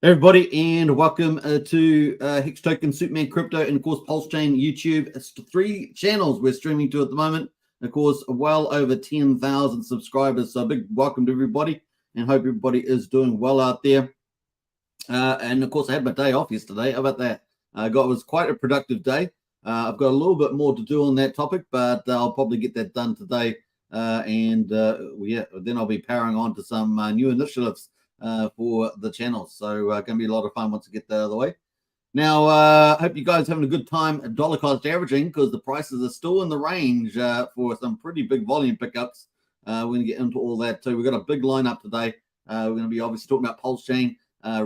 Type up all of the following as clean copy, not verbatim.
Everybody, and welcome to Hex Token, Superman Crypto, and of course PulseChain YouTube. It's 3 channels we're streaming to at the moment. And of course, well over 10,000 subscribers. So a big welcome to everybody, and hope everybody is doing well out there. And of course, I had my day off yesterday. How about that? It was quite a productive day. I've got a little bit more to do on that topic, but I'll probably get that done today. Then I'll be powering on to some new initiatives for the channel. So going to be a lot of fun once I get that out of the way. Now, hope you guys are having a good time dollar cost averaging, because the prices are still in the range for some pretty big volume pickups. We're going to get into all that too. We've got a big lineup today. We're going to be obviously talking about PulseChain,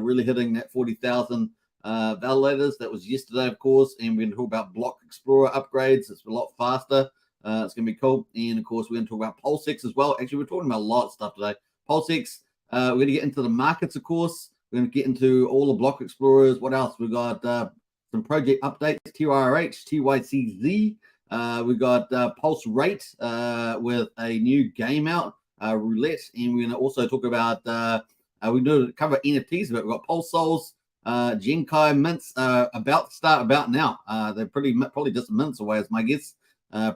really hitting that 40,000 validators. That was yesterday, of course. And we're going to talk about Block Explorer upgrades. It's a lot faster. It's going to be cool. And of course, we're going to talk about PulseX as well. Actually, we're talking about a lot of stuff today. PulseX. We're going to get into the markets, of course. We're going to get into all the block explorers. What else? We've got some project updates, TYRH, TYCZ. We've got PulseRate with a new game out, Roulette. And we're going to also talk about, we're going to cover NFTs, but we've got Pulse Souls, Genkai Mints about to start about now. They're probably just minutes away, is my guess.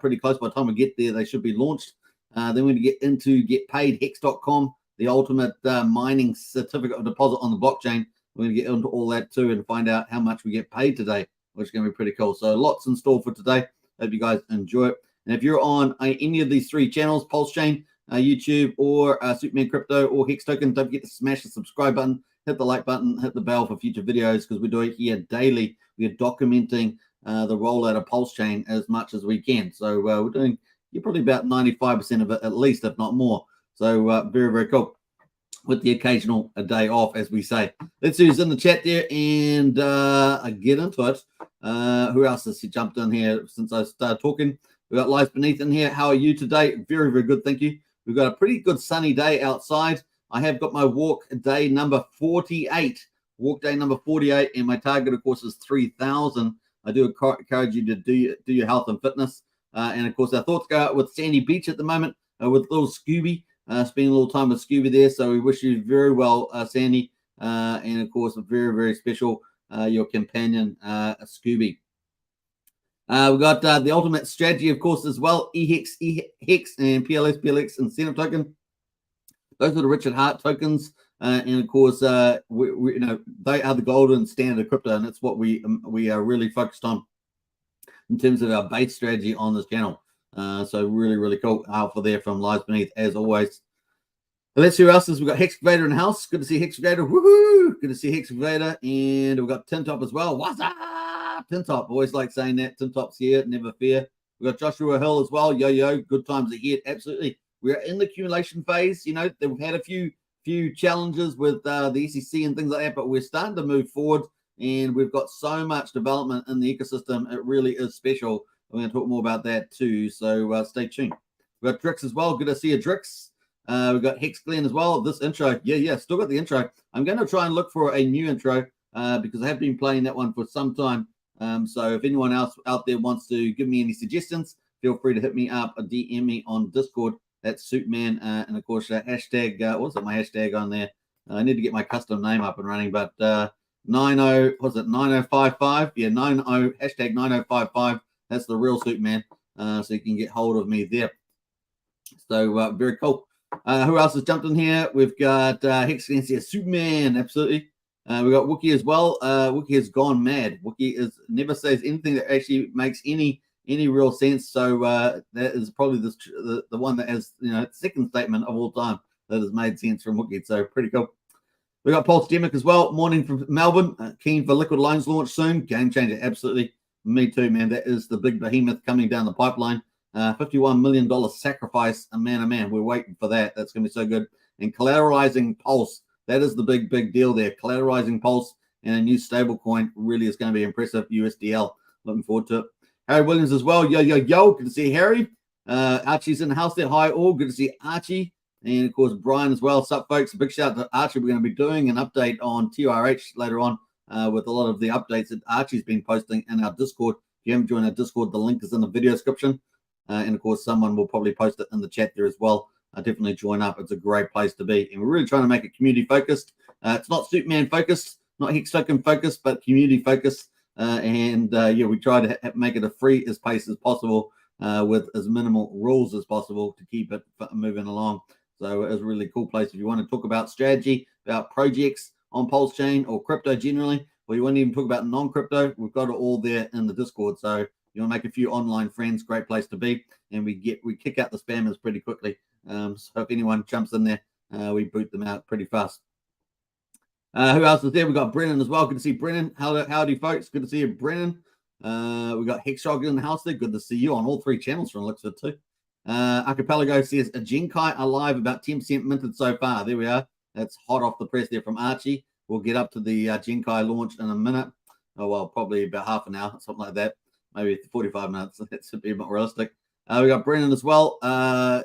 Pretty close. By the time we get there, they should be launched. Then we're going to get into Get Paid, Hex.com. The ultimate mining certificate of deposit on the blockchain. We're going to get into all that too and find out how much we get paid today, which is going to be pretty cool. So lots in store for today. Hope you guys enjoy it. And if you're on any of these 3 channels, PulseChain, YouTube, or Superman Crypto, or Hex Token, don't forget to smash the subscribe button, hit the like button, hit the bell for future videos, because we do it here daily. We are documenting the rollout of PulseChain as much as we can. So we're doing probably about 95% of it at least, if not more. So very, very cool, with the occasional day off, as we say. Let's see who's in the chat there and get into it. Who else has jumped in here since I started talking? We've got Lies Beneath in here. How are you today? Very, very good, thank you. We've got a pretty good sunny day outside. I have got my walk day number 48. Walk day number 48, and my target, of course, is 3,000. I do encourage you to do your health and fitness. And, of course, our thoughts go out with Sandy Beach at the moment, with little Scooby. Spending a little time with Scooby there, so we wish you very well, Sandy, and of course, a very, very special your companion, Scooby. We've got the ultimate strategy, of course, as well. EHEX, and PLX incentive token. Those are the Richard Hart tokens, and of course, we they are the golden standard of crypto, and that's what we are really focused on in terms of our base strategy on this channel. So really, really cool. Alpha there from Lies Beneath, as always. But let's see who else is. We've got Hexavator in the house. Good to see Hexavator. Woohoo! Good to see Hexavator. And we've got Tintop as well. What's up, Tintop? Always like saying that. Tintop's here, never fear. We've got Joshua Hill as well. Yo, good times ahead. Absolutely. We're in the accumulation phase. You know, we've had a few challenges with the SEC and things like that, but we're starting to move forward, and we've got so much development in the ecosystem. It really is special. We're going to talk more about that too, so stay tuned. We've got Drix as well. Good to see you, Drix. We've got Hex Glenn as well. This intro, yeah, still got the intro. I'm going to try and look for a new intro because I have been playing that one for some time. So if anyone else out there wants to give me any suggestions, feel free to hit me up or DM me on Discord. That's Superman. And of course, hashtag, what's it, my hashtag on there? I need to get my custom name up and running, but 9055? Yeah, 90, hashtag 9055. That's the real Superman, so you can get hold of me there. So very cool. Who else has jumped in here? We've got Hex against here, Superman, absolutely. We've got Wookie as well. Wookie has gone mad. Wookie never says anything that actually makes any real sense. So that is probably the one that has second statement of all time that has made sense from Wookie. So pretty cool. We got Pulse Demic as well. Morning from Melbourne. Keen for liquid loans launch soon. Game changer, absolutely. Me too, man. That is the big behemoth coming down the pipeline. $51 million sacrifice. Man. We're waiting for that. That's going to be so good. And collateralizing Pulse. That is the big deal there. Collateralizing Pulse and a new stable coin really is going to be impressive. USDL. Looking forward to it. Harry Williams as well. Yo. Good to see Harry. Archie's in the house there. Hi, all. Good to see Archie. And, of course, Brian as well. What's up, folks? A big shout out to Archie. We're going to be doing an update on TYRH later on. With a lot of the updates that Archie's been posting in our Discord. If you haven't joined our Discord, the link is in the video description. And, of course, someone will probably post it in the chat there as well. Definitely join up. It's a great place to be. And we're really trying to make it community-focused. It's not Superman-focused. not Hex Token focused, but community focused. Yeah, we try to make it a free as pace as possible with as minimal rules as possible to keep it moving along. So it's a really cool place if you want to talk about strategy, about projects on PulseChain or crypto generally, or you want to even talk about non-crypto. We've got it all there in the Discord. So you want to make a few online friends, great place to be. And we kick out the spammers pretty quickly. So if anyone jumps in there, we boot them out pretty fast. Who else is there? We got Brennan as well. Good to see Brennan. Howdy, folks. Good to see you, Brennan. We got Hex Token in the house there. Good to see you on all 3 channels from the looks of it too. Archipelago says a Jinkai alive, about 10% minted so far. There we are. That's hot off the press there from Archie. We'll get up to the Jinkai launch in a minute. Oh, well, probably about half an hour, something like that. Maybe 45 minutes. That's a bit more realistic. We got Brennan as well.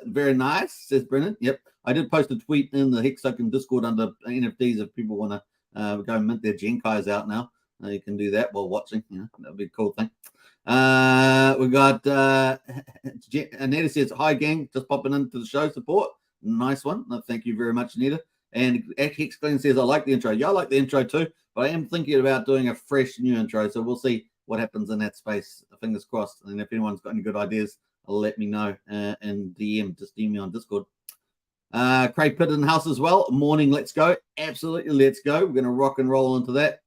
Very nice, says Brennan. Yep. I did post a tweet in the Hex Token Discord under NFTs if people want to go mint their Jinkais out now. You can do that while watching. You know, that'd be a cool thing. We got Anita says, hi, gang. Just popping into the show support. Nice one. No, thank you very much, Anita. And Hex Token says, I like the intro. Yeah, I like the intro too, but I am thinking about doing a fresh new intro. So we'll see what happens in that space. Fingers crossed. And if anyone's got any good ideas, let me know and just DM me on Discord. Craig Pitt in the house as well. Morning, let's go. Absolutely, let's go. We're going to rock and roll into that.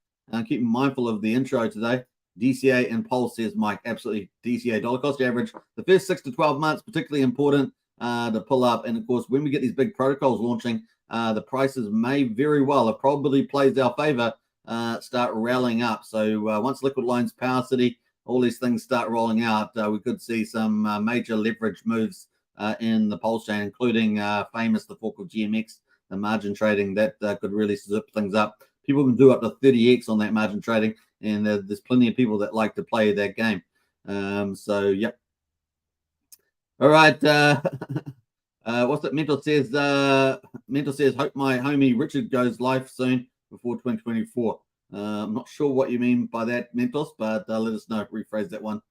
Keep mindful of the intro today. DCA and Pulse, says Mike. Absolutely, DCA, dollar cost average. The first 6 to 12 months, particularly important to pull up. And of course, when we get these big protocols launching, the prices may very well, it probably plays our favor, start rallying up. So once Liquid Loans, Power City, all these things start rolling out, we could see some major leverage moves in the PulseChain, including famous the fork of GMX, the margin trading that could really zip things up. People can do up to 30x on that margin trading, and there's plenty of people that like to play that game. So, yep. All right. What's it? Mental says, hope my homie Richard goes live soon before 2024. I'm not sure what you mean by that, Mentos, but let us know. Rephrase that one.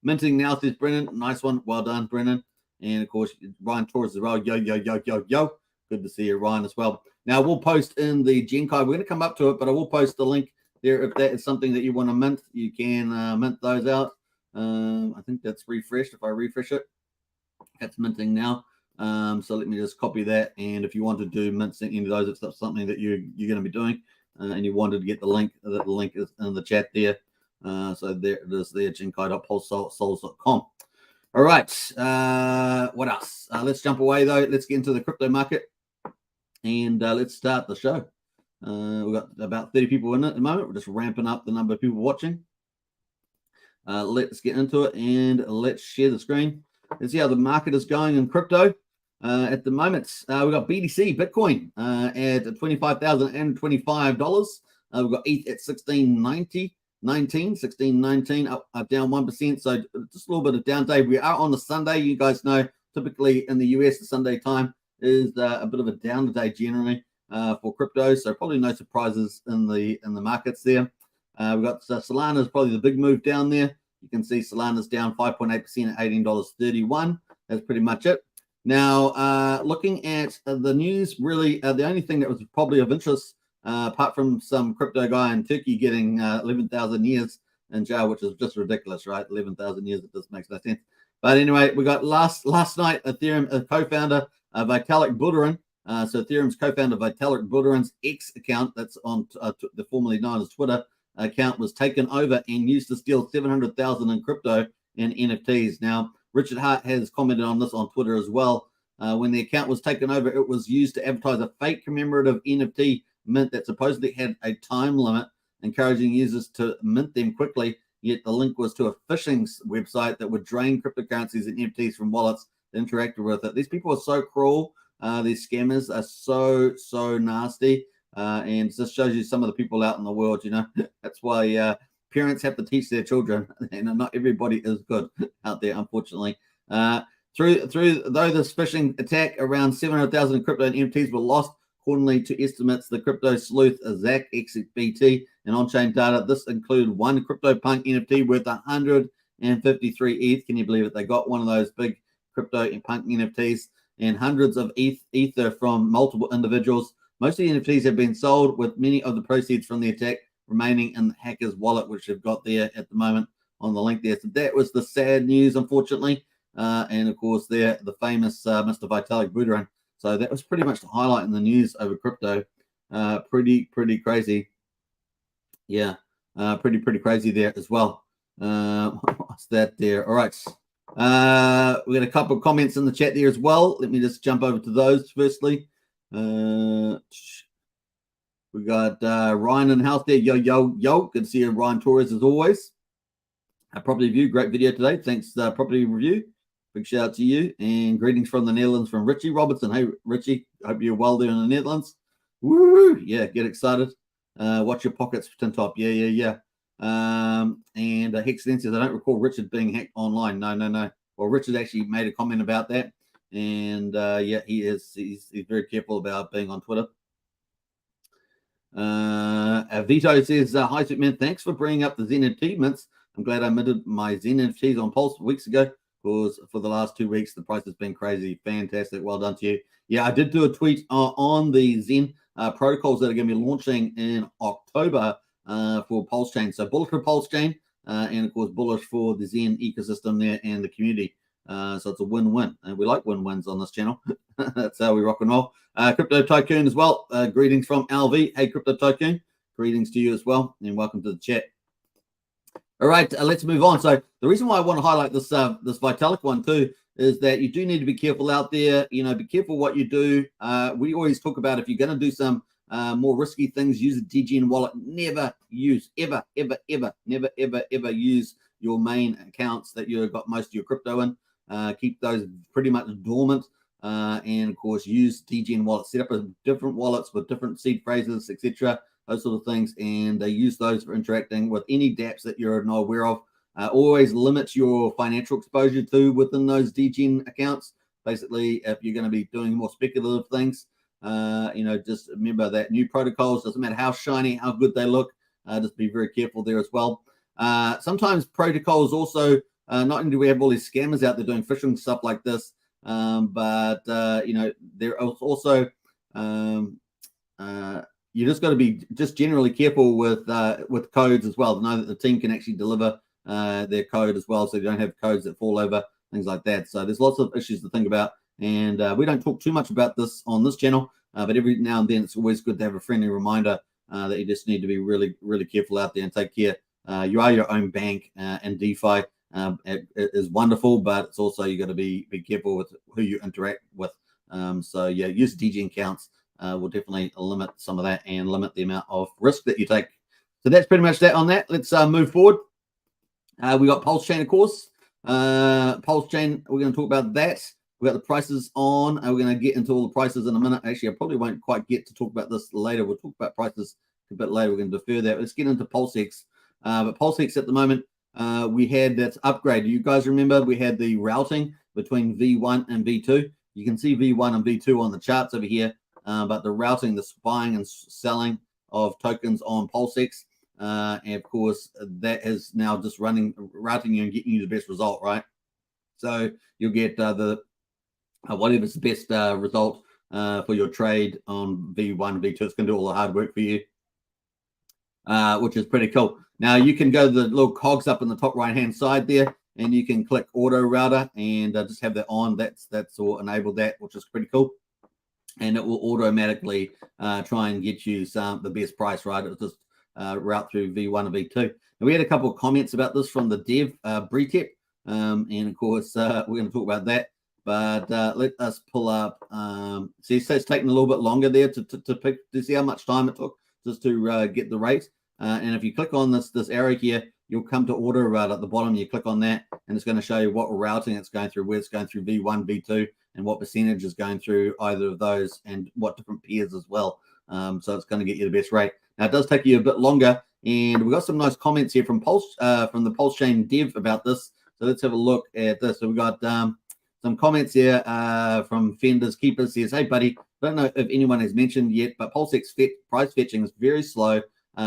Minting now, says Brennan. Nice one. Well done, Brennan. And of course, Ryan Torres as well. Yo, yo, yo, yo, yo. Good to see you, Ryan, as well. Now, we'll post in the Jinkai. We're going to come up to it, but I will post the link there. If that is something that you want to mint, you can mint those out. I think that's refreshed. If I refresh it, that's minting now. So let me just copy that. And if you want to do mints any of those, if that's something that you're going to be doing, and you wanted to get the link, the link is in the chat there. So there it is there, jinkai.pulsesouls.com. All right. What else? Let's jump away, though. Let's get into the crypto market. And let's start the show. We've got about 30 people in it at the moment. We're just ramping up the number of people watching. Let's get into it and let's share the screen. Let's see how the market is going in crypto. At the moment, we've got BTC, Bitcoin at $25,025. We've got ETH at 1619, up down 1%. So just a little bit of down day. We are on the Sunday. You guys know typically in the US, the Sunday time is a bit of a down day generally for crypto. So probably no surprises in the markets there. We've got Solana is probably the big move down there. You can see Solana's down 5.8% at $18.31. That's pretty much it. Now, looking at the news, really, the only thing that was probably of interest, apart from some crypto guy in Turkey getting 11,000 years in jail, which is just ridiculous, right? 11,000 years, it just makes no sense. But anyway, we got last night, Ethereum co-founder Vitalik Buterin. So Ethereum's co-founder Vitalik Buterin's X account, that's on the formerly known as Twitter account, was taken over and used to steal 700,000 in crypto and NFTs. Now, Richard Hart has commented on this on Twitter as well. When the account was taken over, it was used to advertise a fake commemorative NFT mint that supposedly had a time limit, encouraging users to mint them quickly. Yet the link was to a phishing website that would drain cryptocurrencies and NFTs from wallets that interacted with it. These people are so cruel. These scammers are so nasty. And this shows you some of the people out in the world, you know. That's why parents have to teach their children, and not everybody is good out there, unfortunately. Though this phishing attack, around 700,000 crypto and NFTs were lost, accordingly to estimates the crypto sleuth Zach XBT and on-chain data. This included one CryptoPunk NFT worth 153 ETH. Can you believe it? They got one of those big CryptoPunk NFTs and hundreds of Ether from multiple individuals. Most of the NFTs have been sold, with many of the proceeds from the attack remaining in the hacker's wallet, which they've got there at the moment on the link there. So that was the sad news, unfortunately. And of course, there the famous Mr. Vitalik Buterin. So that was pretty much the highlight in the news over crypto. Pretty crazy. Yeah, pretty crazy there as well. What's that there? All right. We got a couple of comments in the chat there as well. Let me just jump over to those firstly. We got Ryan in the house there. Yo. Good to see you, Ryan Torres, as always. Property Review, great video today. Thanks, Property Review. Big shout out to you. And greetings from the Netherlands from Richie Robertson. Hey, Richie, hope you're well there in the Netherlands. Woo! Yeah, get excited. Watch your pockets, tin top. Yeah. And Hex then says, I don't recall Richard being hacked online. No. Well, Richard actually made a comment about that. And yeah, he's very careful about being on Twitter. Vito says, hi, Superman. Thanks for bringing up the Zen achievements. I'm glad I minted my Zen NFTs on Pulse weeks ago, because for the last 2 weeks, the price has been crazy. Fantastic. Well done to you. Yeah, I did do a tweet on the Zen protocols that are going to be launching in October for PulseChain. So bullish for PulseChain, and of course bullish for the Zen ecosystem there and the community. So it's a win-win, and we like win-wins on this channel. That's how we rock and roll. Crypto Tycoon as well. Greetings from LV. Hey, Crypto Tycoon. Greetings to you as well, and welcome to the chat. All right, let's move on. So the reason why I want to highlight this this Vitalik one too is that you do need to be careful out there. You know, be careful what you do. We always talk about, if you're going to do some more risky things, use a DGN wallet. Never use, ever use your main accounts that you've got most of your crypto in. Keep those pretty much dormant. And of course, use DGN wallets. Set up different wallets with different seed phrases, etc. Those sort of things, and use those for interacting with any dApps that you're not aware of. Always limit your financial exposure to within those DGN accounts. Basically, if you're going to be doing more speculative things, you know, just remember that new protocols, doesn't matter how shiny, how good they look, just be very careful there as well. Sometimes protocols also, not only do we have all these scammers out there doing phishing stuff like this, but you know, there are also you just got to be just generally careful with codes as well. Know that the team can actually deliver their code as well, so you don't have codes that fall over, things like that. So there's lots of issues to think about, and we don't talk too much about this on this channel, but every now and then it's always good to have a friendly reminder that you just need to be really careful out there and take care. You are your own bank, and DeFi it is wonderful, but it's also you got to be careful with who you interact with. So yeah, use DGN accounts. Will definitely limit some of that and limit the amount of risk that you take. So that's pretty much that on that. Let's move forward. We got PulseChain, of course. PulseChain, we're going to talk about that. We got the prices on, and we're going to get into all the prices in a minute. Actually, I probably won't quite get to talk about this later. We'll talk about prices a bit later. We're going to defer that. Let's get into PulseX. But PulseX at the moment, we had that upgrade. You guys remember we had the routing between V1 and V2. You can see V1 and V2 on the charts over here. But the routing, the buying and selling of tokens on PulseX, and of course that is now just routing you and getting you the best result, right? So you'll get the whatever's the best result for your trade on V1, V2. It's going to do all the hard work for you, which is pretty cool. Now you can go to the little cogs up in the top right hand side there, and you can click auto router and just have that on. That's all enabled that, which is pretty cool. And it will automatically try and get you the best price, right? It'll just route through V1 and V2. And we had a couple of comments about this from the dev, Bretep, and of course, we're going to talk about that. But let us pull up. See, so it's taking a little bit longer there to see how much time it took just to get the rate. And if you click on this arrow here, you'll come to auto route at the bottom. You click on that, and it's going to show you what routing it's going through, where it's going through V1, V2, and what percentage is going through either of those, and what different peers as well. So it's going to get you the best rate. Now it does take you a bit longer, and we've got some nice comments here from from the PulseChain dev about this. So let's have a look at this. So we've got some comments here from Fenders Keepers. Says, hey buddy, I don't know if anyone has mentioned yet, but PulseX price fetching is very slow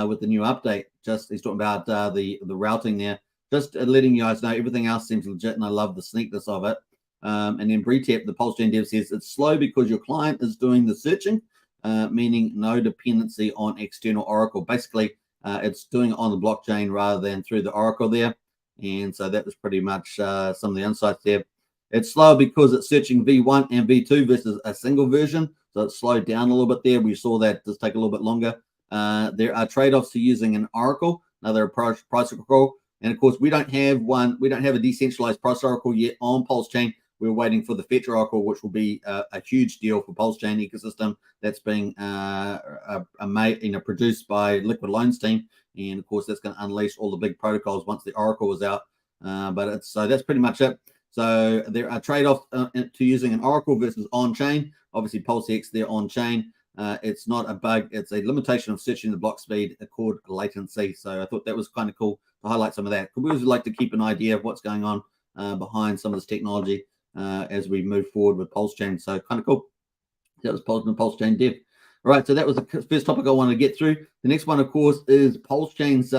with the new update. Just he's talking about the routing there. Just letting you guys know, everything else seems legit, and I love the sneakness of it. And then Bretep, the PulseChain dev, says it's slow because your client is doing the searching. meaning no dependency on external Oracle. Basically, it's doing it on the blockchain rather than through the Oracle there. And so that was pretty much some of the insights there. It's slow because it's searching V1 and V2 versus a single version. So it's slowed down a little bit there. We saw that just take a little bit longer. There are trade-offs to using an Oracle, another price oracle. And of course, we don't have one. We don't have a decentralized price oracle yet on PulseChain. We're waiting for the Fetch Oracle, which will be a huge deal for PulseChain ecosystem. That's being produced by Liquid Loans team, and of course that's going to unleash all the big protocols once the Oracle is out. So that's pretty much it. So there are trade-offs to using an Oracle versus on-chain. Obviously, PulseX they're on-chain. It's not a bug. It's a limitation of searching the block speed called latency. So I thought that was kind of cool to highlight some of that. We always like to keep an idea of what's going on behind some of this technology as we move forward with PulseChain. So kind of cool. That was PulseChain dev. All right, so that was the first topic I wanted to get through. The next one, of course, is PulseChain's.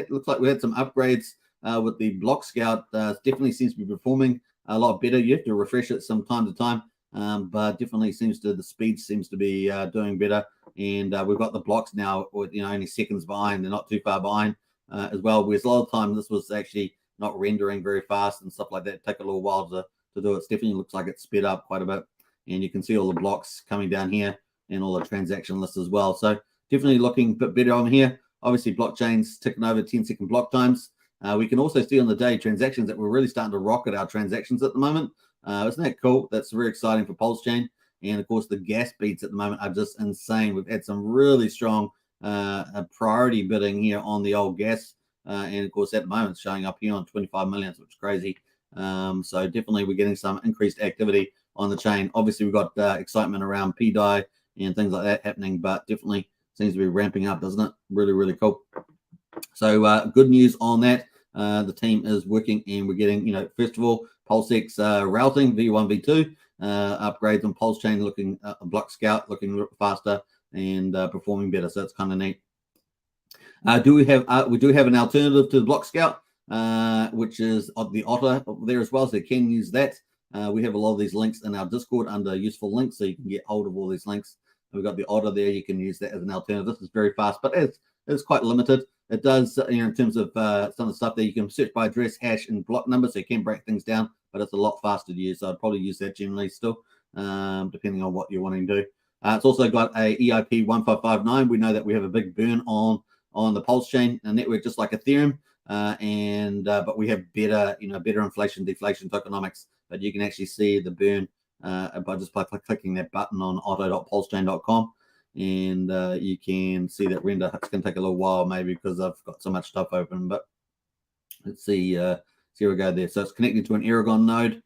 Looks like we had some upgrades with the Block Scout. Definitely seems to be performing a lot better. You have to refresh it from time to time, but definitely the speed seems to be doing better. And we've got the blocks now, with only seconds behind. They're not too far behind as well. Whereas a lot of time this was actually not rendering very fast and stuff like that. Take a little while to do it. It definitely looks like it's sped up quite a bit, and you can see all the blocks coming down here and all the transaction lists as well. So definitely looking a bit better on here. Obviously, blockchain's ticking over 10-second block times. We can also see on the day transactions that we're really starting to rocket our transactions at the moment. Isn't that cool? That's very exciting for PulseChain. And of course, the gas beats at the moment are just insane. We've had some really strong priority bidding here on the old gas. And of course, at the moment, it's showing up here on 25 million, which is crazy. So definitely we're getting some increased activity on the chain. Obviously, we've got excitement around PDI and things like that happening, but definitely seems to be ramping up, doesn't it? Really, really cool. So good news on that. The team is working, and we're getting, first of all, PulseX routing V1, V2 upgrades on PulseChain, looking Block Scout looking a little faster and performing better. So that's kind of neat. We do have an alternative to the Block Scout, which is the Otter there as well, so you can use that. We have a lot of these links in our Discord under useful links, so you can get hold of all these links. We've got the Otter there. You can use that as an alternative. This is very fast, but it's quite limited. It does, in terms of some of the stuff there, you can search by address, hash, and block number, so you can break things down, but it's a lot faster to use. So I'd probably use that generally still, depending on what you're wanting to do. It's also got a EIP 1559. We know that we have a big burn on the PulseChain network, just like Ethereum, but we have better inflation deflation tokenomics. But you can actually see the burn by clicking that button on auto.pulsechain.com, and you can see that render. It's going to take a little while, maybe because I've got so much stuff open. But let's see. Here we go there. So it's connected to an Aragon node.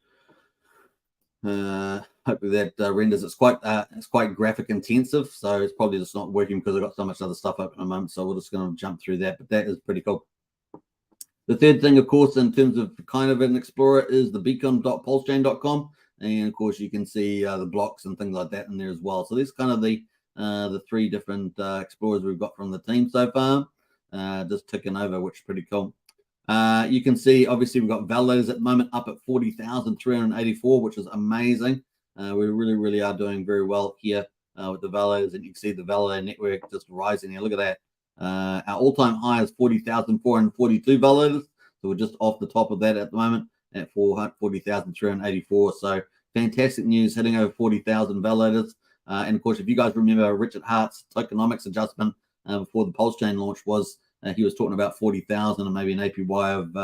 Hopefully that renders. It's quite graphic intensive, so it's probably just not working because I've got so much other stuff open at the moment. So we're just going to jump through that. But that is pretty cool. The third thing, of course, in terms of kind of an explorer, is the beacon.pulsechain.com, and of course you can see the blocks and things like that in there as well. So these kind of the three different explorers we've got from the team so far, just ticking over, which is pretty cool. You can see, obviously, we've got validators at the moment up at 40,384, which is amazing. We really, really are doing very well here with the validators, and you can see the validator network just rising here. Look at that. Our all-time high is 40,442 validators, so we're just off the top of that at the moment at 40,384. So fantastic news, hitting over 40,000 validators. And of course, if you guys remember Richard Hart's tokenomics adjustment before the PulseChain launch was, he was talking about 40,000 and maybe an APY of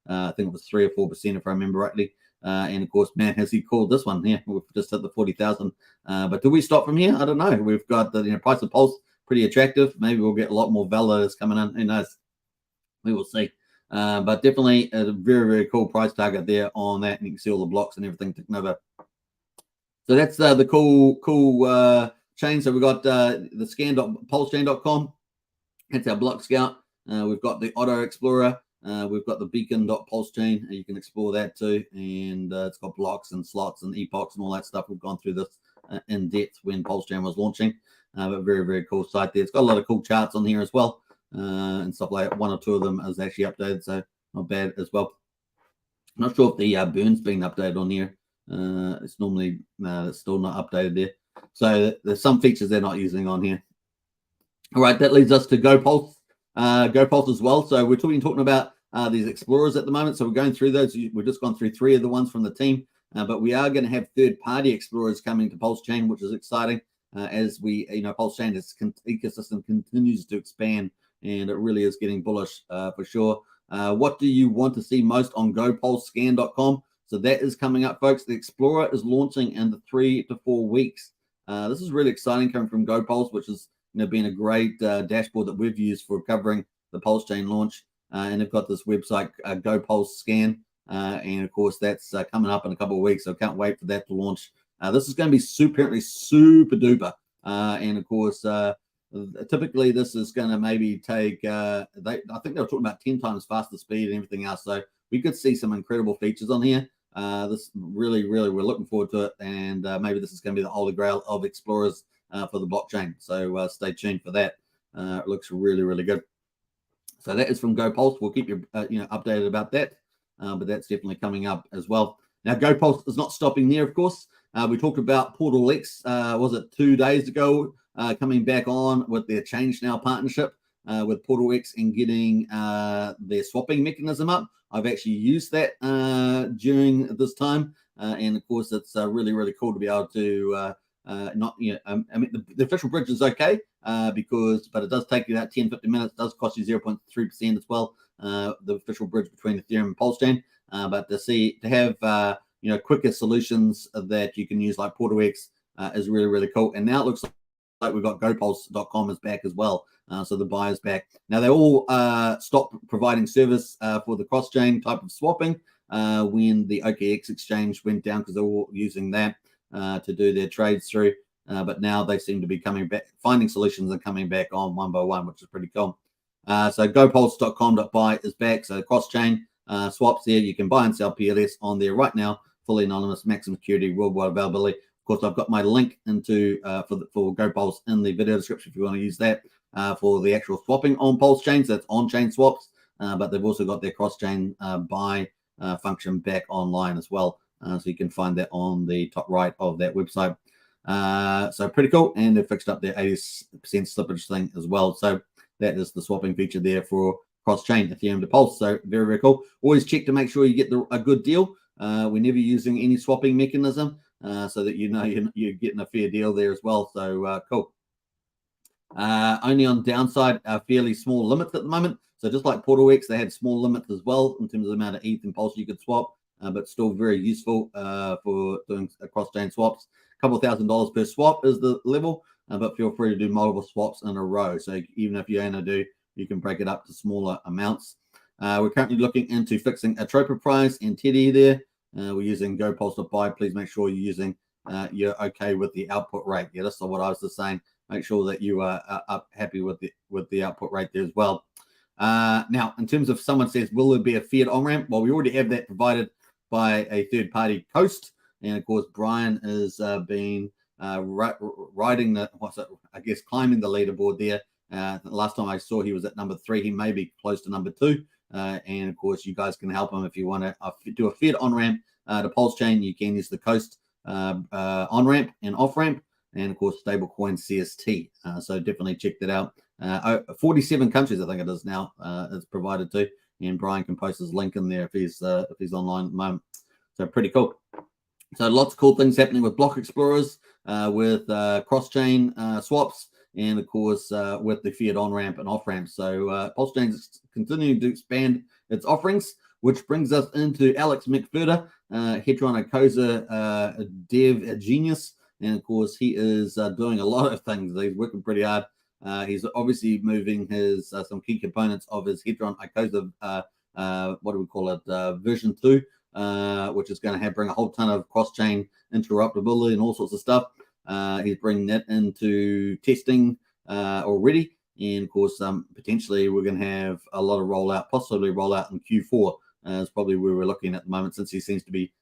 I think it was 3 or 4% if I remember rightly. And of course, man, has he called this one here? We've just hit the 40,000. But do we stop from here? I don't know. We've got the price of Pulse pretty attractive. Maybe we'll get a lot more validators coming in. Who knows? We will see. But definitely a very, very cool price target there on that. And you can see all the blocks and everything ticking over. So that's the cool chain. So we've got the scan.pulsechain.com. That's our block scout. We've got the Auto Explorer. We've got the beacon.pulsechain. You can explore that too. And it's got blocks and slots and epochs and all that stuff. We've gone through this in depth when PulseChain was launching. But very, very cool site there. It's got a lot of cool charts on here as well, and stuff like that. One or two of them is actually updated, so not bad as well. I'm not sure if the burn's been updated on here. It's normally it's still not updated there. So there's some features they're not using on here. All right, that leads us to GoPulse, GoPulse as well. So we're talking about these explorers at the moment. So we're going through those. We've just gone through 3 of the ones from the team, but we are going to have third-party explorers coming to PulseChain, which is exciting as we, PulseChain ecosystem continues to expand, and it really is getting bullish for sure. What do you want to see most on GoPulseScan.com? So that is coming up, folks. The Explorer is launching in the 3 to 4 weeks. This is really exciting coming from GoPulse, which is been a great dashboard that we've used for covering the PulseChain launch. And they've got this website, GoPulse Scan. And of course, that's coming up in a couple of weeks. So I can't wait for that to launch. This is going to be apparently super duper. And of course, typically this is going to maybe take, I think they were talking about 10 times faster speed and everything else. So we could see some incredible features on here. This really, we're looking forward to it. And maybe this is going to be the holy grail of explorers for the blockchain. So stay tuned for that. It looks really good. So that is from GoPulse. We'll keep you updated about that. But that's definitely coming up as well. Now, GoPulse is not stopping there, of course. We talked about Portal X, was it 2 days ago, coming back on with their Change Now partnership with Portal X and getting their swapping mechanism up. I've actually used that during this time. And of course, it's really cool to be able to the official bridge is okay but it does take you that 10-15 minutes. It does cost you 0.3% as well, the official bridge between Ethereum and PulseChain. But to have quicker solutions that you can use like Portal X is really cool. And now it looks like we've got GoPulse.com is back as well. So the buyer's back. Now they all stopped providing service for the cross-chain type of swapping when the OKX exchange went down, because they were all using that to do their trades through. But now they seem to be coming back, finding solutions and coming back on one by one, which is pretty cool. So GoPulse.com.buy is back. So cross-chain swaps there. You can buy and sell PLS on there right now. Fully anonymous, maximum security, worldwide availability. Of course, I've got my link into for GoPulse in the video description if you want to use that for the actual swapping on PulseChain. So that's on-chain swaps, but they've also got their cross-chain buy function back online as well. So you can find that on the top right of that website. So pretty cool. And they've fixed up their 80% slippage thing as well. So that is the swapping feature there for cross-chain Ethereum to Pulse. So very cool. Always check to make sure you get a good deal. We're never using any swapping mechanism, so that you're getting a fair deal there as well. So cool. Only on downside, fairly small limits at the moment. So just like Portal X, they had small limits as well in terms of the amount of ETH and Pulse you could swap, but still very useful for doing cross-chain swaps. A couple $1,000 per swap is the level, but feel free to do multiple swaps in a row. So even if you only do, you can break it up to smaller amounts. We're currently looking into fixing a Tropa price and Teddy there. We're using GoPulse.buy. Please make sure you're okay with the output rate. Yeah, that's what I was just saying. Make sure that you are happy with the output rate there as well. Now, in terms of someone says, will there be a fiat on-ramp? Well, we already have that provided by a third-party host. And, of course, Brian is riding climbing the leaderboard there. Last time I saw he was at number 3. He may be close to number 2. And, of course, you guys can help him if you want to do a fiat on-ramp to PulseChain. You can use the Coast on-ramp and off-ramp. And, of course, stablecoin CST. So definitely check that out. 47 countries, I think it is now, it's provided to. And Brian can post his link in there if he's online at the moment. So pretty cool. So lots of cool things happening with block explorers, with cross-chain swaps, and of course with the fiat on-ramp and off-ramp. So PulseChain is continuing to expand its offerings, which brings us into Alex McFurter, Hedron Icosa dev genius. And of course, he is doing a lot of things. He's working pretty hard. He's obviously moving his some key components of his Hedron Icosa, what do we call it, version 2. Which is going to bring a whole ton of cross-chain interruptibility and all sorts of stuff. He's bringing that into testing already. And, of course, potentially we're going to have a lot of rollout, possibly rollout in Q4 is probably where we're looking at the moment, since he seems to be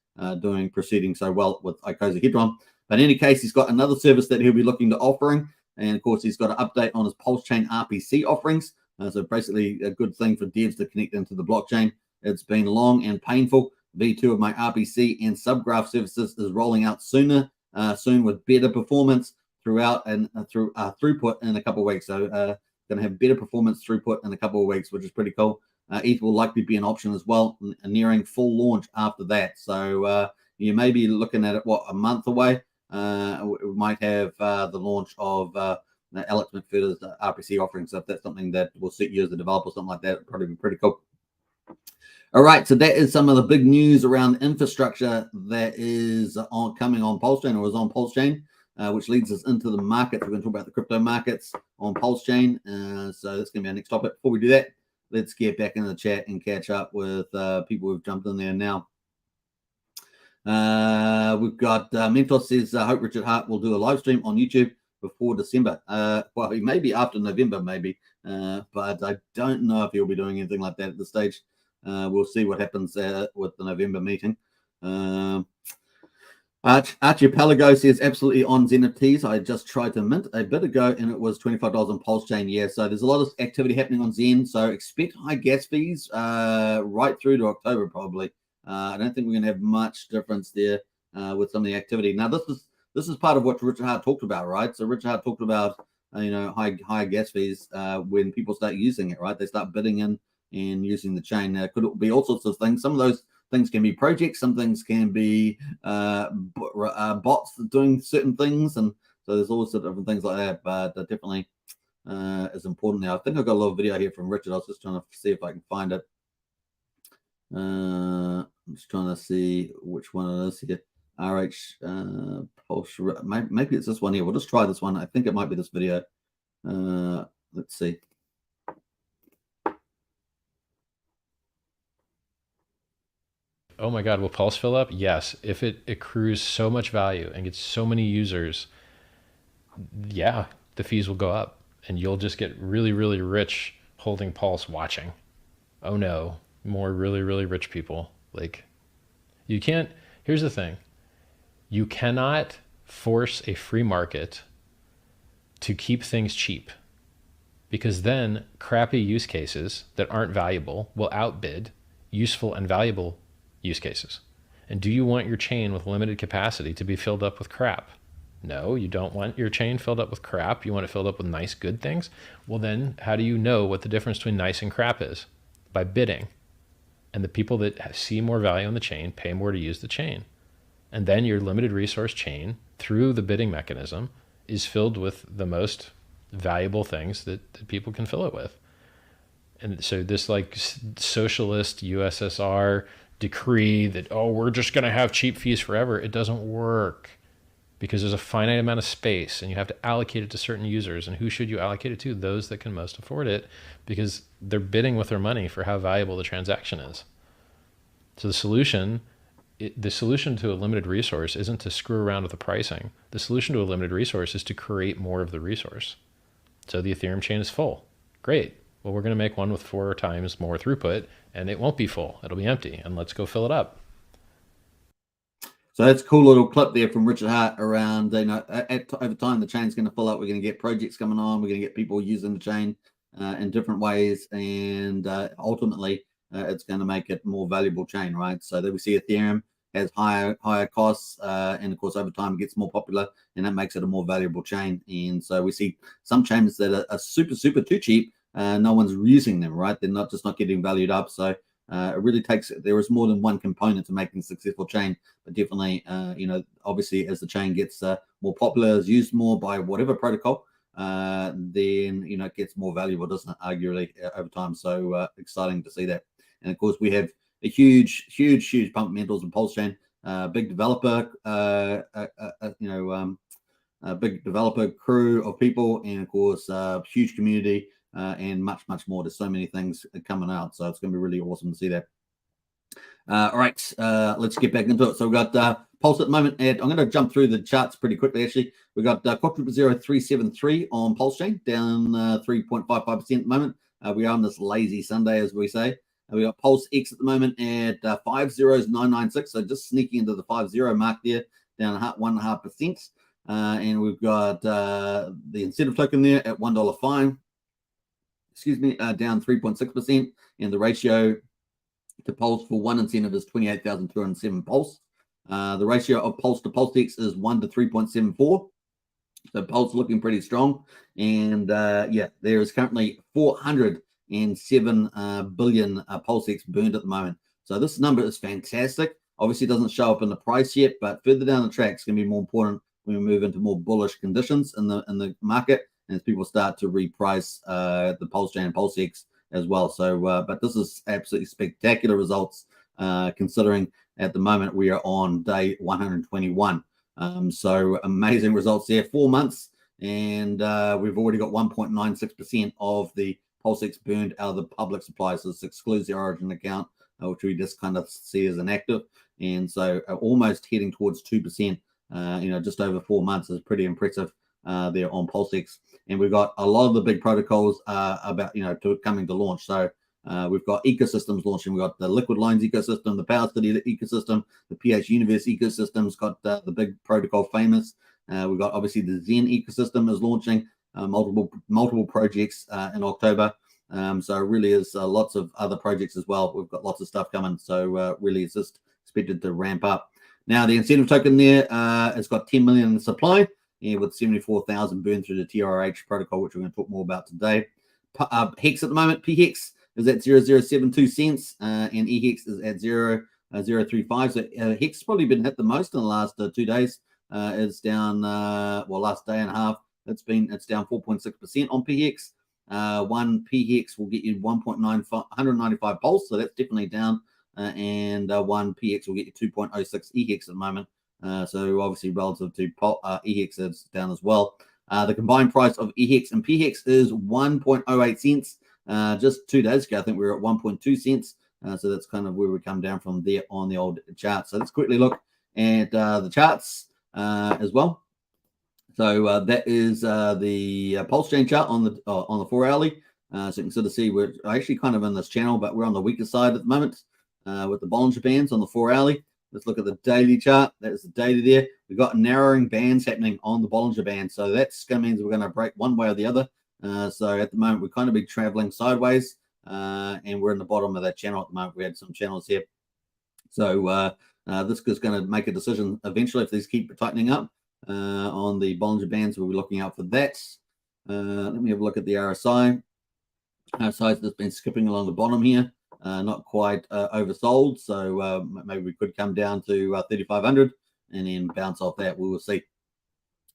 proceeding so well with Icosa Hedron. But in any case, he's got another service that he'll be looking to offering. And, of course, he's got an update on his PulseChain RPC offerings. So basically a good thing for devs to connect into the blockchain. It's been long and painful. V2 of my RPC and subgraph services is rolling out sooner soon with better performance throughout and through throughput in a couple of weeks. So going to have better performance throughput in a couple of weeks, which is pretty cool. ETH will likely be an option as well, nearing full launch after that. So you may be looking at it, what, a month away. We might have the launch of Alex McFurter's RPC offering. So if that's something that will suit you as a developer, something like that, it'd probably be pretty cool. All right, so that is some of the big news around infrastructure that is coming on PulseChain, or is on PulseChain, which leads us into the markets. We're going to talk about the crypto markets on PulseChain. So that's going to be our next topic. Before we do that, let's get back in the chat and catch up with people who've jumped in there now. We've got Mentor says, hope Richard Hart will do a live stream on YouTube before December. Well, maybe after November, maybe, but I don't know if he'll be doing anything like that at this stage. We'll see what happens with the November meeting. Archipelago says, absolutely on NFTs. I just tried to mint a bit ago and it was $25 on PulseChain. Yeah, so there's a lot of activity happening on Zen. So expect high gas fees right through to October, probably. I don't think we're going to have much difference there with some of the activity. Now, this is part of what Richard Hart talked about, right? So Richard Hart talked about high gas fees when people start using it, right? They start bidding in and using the chain. Could be all sorts of things. Some of those things can be projects. Some things can be bots doing certain things, and so there's all sorts of different things like that. But definitely is important now. I think I've got a little video here from Richard. I was just trying to see if I can find it. I'm just trying to see which one it is here. RH Pulse. Maybe it's this one here. We'll just try this one. I think it might be this video. Let's see. Oh my God, will Pulse fill up? Yes. If it accrues so much value and gets so many users, yeah, the fees will go up and you'll just get really, really rich holding Pulse watching. Oh no, more really, really rich people. Like, you can't, here's the thing. You cannot force a free market to keep things cheap, because then crappy use cases that aren't valuable will outbid useful and valuable use cases. And do you want your chain with limited capacity to be filled up with crap? No, you don't want your chain filled up with crap. You want it filled up with nice, good things. Well, then how do you know what the difference between nice and crap is? By bidding. And the people that see more value in the chain pay more to use the chain. And then your limited resource chain, through the bidding mechanism, is filled with the most valuable things that people can fill it with. And so this like socialist USSR decree that, oh, we're just going to have cheap fees forever, it doesn't work, because there's a finite amount of space and you have to allocate it to certain users. And who should you allocate it to? Those that can most afford it, because they're bidding with their money for how valuable the transaction is. So the solution to a limited resource isn't to screw around with the pricing. The solution to a limited resource is to create more of the resource. So the Ethereum chain is full. Great. Well, we're going to make one with 4 times more throughput, and it won't be full. It'll be empty, and let's go fill it up. So that's a cool little clip there from Richard Hart around, over time, the chain's going to fill up. We're going to get projects coming on. We're going to get people using the chain in different ways. And ultimately, it's going to make it more valuable chain, right? So that we see Ethereum has higher costs. And of course, over time, it gets more popular, and that makes it a more valuable chain. And so we see some chains that are super, super too cheap. No one's using them, right? They're not getting valued up. So it really there is more than one component to making a successful chain, but definitely, obviously as the chain gets more popular, is used more by whatever protocol, then, it gets more valuable, doesn't it, arguably over time. So exciting to see that. And of course, we have a huge fundamentals in PulseChain, big developer, big developer crew of people, and of course, huge community. And much, much more. There's so many things coming out, so it's going to be really awesome to see that. All right, let's get back into it. So we've got Pulse at the moment, and I'm going to jump through the charts pretty quickly, actually. We've got quadruple 0373 on PulseChain, down 3.55% at the moment. We are on this lazy Sunday, as we say. We got Pulse X at the moment at 50996, so just sneaking into the 50 mark there, down 1.5%. And we've got the incentive token there at $1.05. Down 3.6%, and the ratio to Pulse for one incentive is 28,207 Pulse. The ratio of Pulse to PulseX is 1 to 3.74. So Pulse looking pretty strong. And yeah, there is currently 407 billion PulseX burned at the moment. So this number is fantastic. Obviously, it doesn't show up in the price yet, but further down the track, it's going to be more important when we move into more bullish conditions in the market, and as people start to reprice the PulseChain and PulseX as well. So, but this is absolutely spectacular results, considering at the moment we are on day 121. So amazing results there, 4 months, and we've already got 1.96% of the PulseX burned out of the public supply. So this excludes the Origin account, which we just kind of see as inactive, and so almost heading towards 2%. Just over 4 months is pretty impressive there on PulseX. And we've got a lot of the big protocols about coming to launch. So we've got ecosystems launching. We've got the Liquid Lines ecosystem, the Power City ecosystem, the PH Universe ecosystem's got the big protocol famous. We've got obviously the Zen ecosystem is launching multiple projects in October. So really is lots of other projects as well. We've got lots of stuff coming. So really it's just expected to ramp up. Now the incentive token there, it's got 10 million in supply, with 74,000 burned through the TYRH protocol, which we're going to talk more about today. Hex at the moment, PHEX is at 0.0072 cents, and EHEX is at 0.035. So Hex has probably been hit the most in the last 2 days. It's down, last day and a half. It's down 4.6% on PHEX. One PHEX will get you 195 pulse, so that's definitely down. And one PX will get you 2.06 EHEX at the moment. So obviously relative to EHEX, it's down as well. The combined price of EHEX and PHEX is 1.08 cents. Just 2 days ago, I think we were at 1.2 cents. So that's kind of where we come down from there on the old chart. So let's quickly look at the charts as well. So that is the PulseChain chart on the 4 hourly. So you can sort of see we're actually kind of in this channel, but we're on the weaker side at the moment. With the Bollinger Bands on the 4 hourly. Let's look at the daily chart. That is the daily there. We've got narrowing bands happening on the Bollinger Band. So that's going to mean we're going to break one way or the other. So at the moment, we're kind of be traveling sideways, and we're in the bottom of that channel at the moment. We had some channels here. So this is going to make a decision eventually if these keep tightening up on the Bollinger Bands. We'll be looking out for that. Let me have a look at the RSI. RSI's just been skipping along the bottom here. Not quite oversold, so maybe we could come down to 3,500 and then bounce off that. We will see.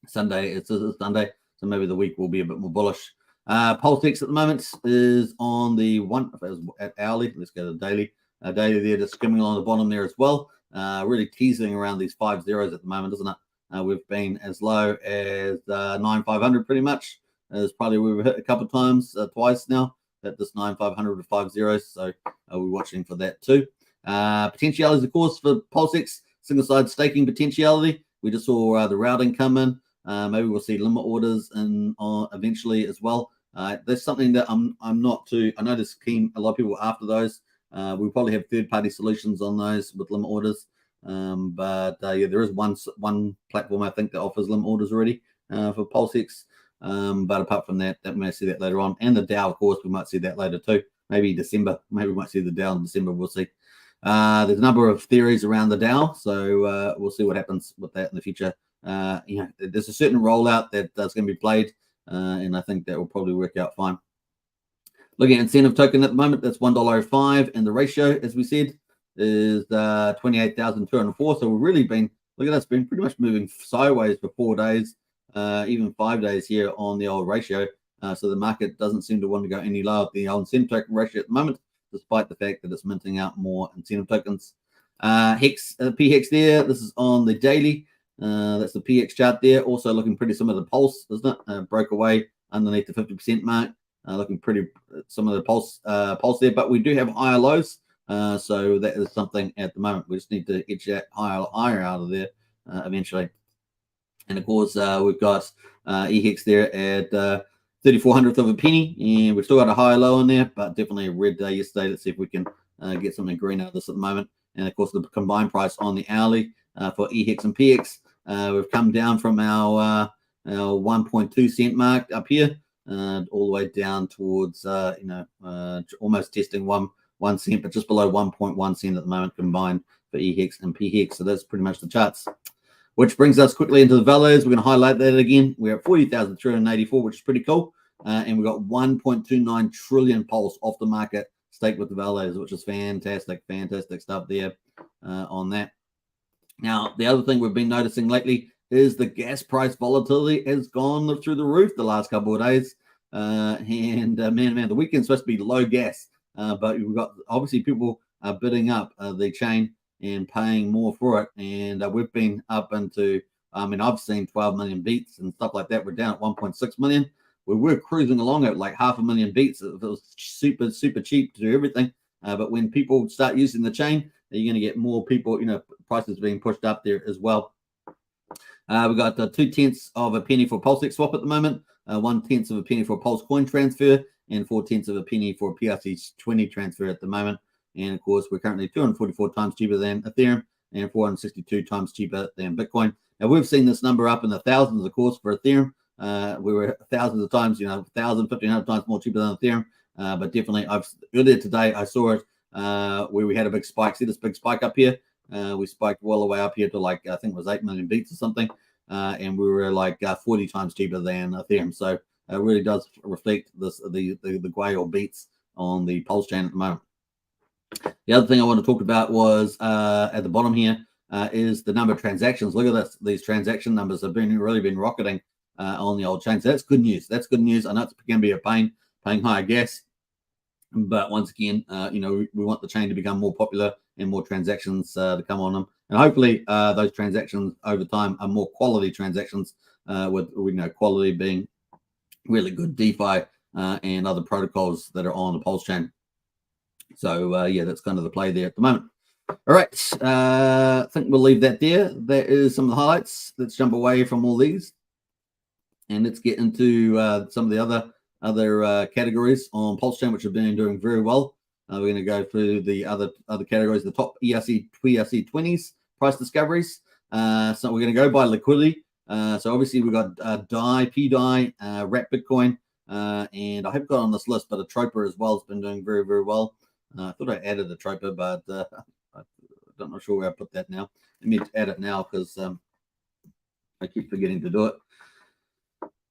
Sunday, it's Sunday, so maybe the week will be a bit more bullish. PulseX at the moment is on the one at hourly. Let's go to the daily. Daily there, just skimming along the bottom there as well. Really teasing around these 5 zeros at the moment, isn't it? We've been as low as 9,500 pretty much. Is probably where we've hit a couple of times, twice now. At this 9,500 with 5 zeros, so we're watching for that too. Potentialities, of course, for PulseX, single side staking potentiality. We just saw the routing come in. Maybe we'll see limit orders and eventually as well. That's something that I'm not too. I know there's a lot of people after those. We probably have third-party solutions on those with limit orders, but yeah, there is one platform I think that offers limit orders already for PulseX. But apart from that, we may see that later on. And the DAO, of course, we might see that later too. Maybe December. Maybe we might see the DAO in December. We'll see. There's a number of theories around the DAO, so we'll see what happens with that in the future. There's a certain rollout that's going to be played, and I think that will probably work out fine. Looking at incentive token at the moment, that's $1.05, and the ratio, as we said, is 28,204. So we've really been, look at us, been pretty much moving sideways for 4 days. Even 5 days here on the old ratio. So the market doesn't seem to want to go any lower at the old incentive token ratio at the moment, despite the fact that it's minting out more incentive tokens. PHEX there, this is on the daily. That's the PX chart there. Also looking pretty similar to Pulse, isn't it? Broke away underneath the 50% mark. Looking pretty similar to Pulse there, but we do have higher lows. So that is something at the moment. We just need to edge that higher out of there eventually. And of course, we've got EHEX there at 3/400th of a penny, and we've still got a higher low in there, but definitely a red day yesterday. Let's see if we can get something green out of this at the moment. And of course, the combined price on the hourly for EHEX and PX, we've come down from our 1.2 cent mark up here, all the way down towards almost testing 1 cent, but just below 1.1 cent at the moment combined for EHEX and PHEX. So that's pretty much the charts. Which brings us quickly into the validators. We're going to highlight that again. We're at 40,384, which is pretty cool. And we've got 1.29 trillion pulse off the market staked with the validators, which is fantastic, fantastic stuff there on that. Now, the other thing we've been noticing lately is the gas price volatility has gone through the roof the last couple of days. Man, the weekend's supposed to be low gas, but we've got obviously people bidding up the chain and paying more for it. And we've been up into, I've seen 12 million beats and stuff like that. We're down at 1.6 million. We were cruising along at like 500,000 beats. It was super, super cheap to do everything. But when people start using the chain, you're going to get more people, prices being pushed up there as well. We've got 2/10 of a penny for PulseX swap at the moment, 1/10 of a penny for Pulse coin transfer, and 4/10 of a penny for PRC20 transfer at the moment. And of course, we're currently 244 times cheaper than Ethereum and 462 times cheaper than Bitcoin. Now, we've seen this number up in the thousands, of course, for Ethereum. We were thousands of times, 1,000, 1,500 times more cheaper than Ethereum. But definitely, earlier today, I saw it where we had a big spike. See this big spike up here? We spiked all the way up here to like, I think it was 8 million beats or something. And we were like 40 times cheaper than Ethereum. So it really does reflect this the Gwei or beats on the PulseChain at the moment. The other thing I want to talk about was at the bottom here is the number of transactions. Look at this. These transaction numbers have really been rocketing on the old chain. So that's good news. That's good news. I know it's going to be a pain paying higher gas. But once again, we want the chain to become more popular and more transactions to come on them. And hopefully those transactions over time are more quality transactions with quality being really good DeFi and other protocols that are on the Pulse chain. So, yeah, that's kind of the play there at the moment. All right. I think we'll leave that there. That is some of the highlights. Let's jump away from all these. And let's get into some of the other categories on PulseChain, which have been doing very well. We're going to go through the other categories, the top ERC20s price discoveries. So we're going to go by liquidity. So obviously we've got DAI, PDAI, Wrap Bitcoin, and I have got on this list, but a Troper as well has been doing very, very well. I thought I added a Troper, but I'm not sure where I put that now. Let me add it now because I keep forgetting to do it.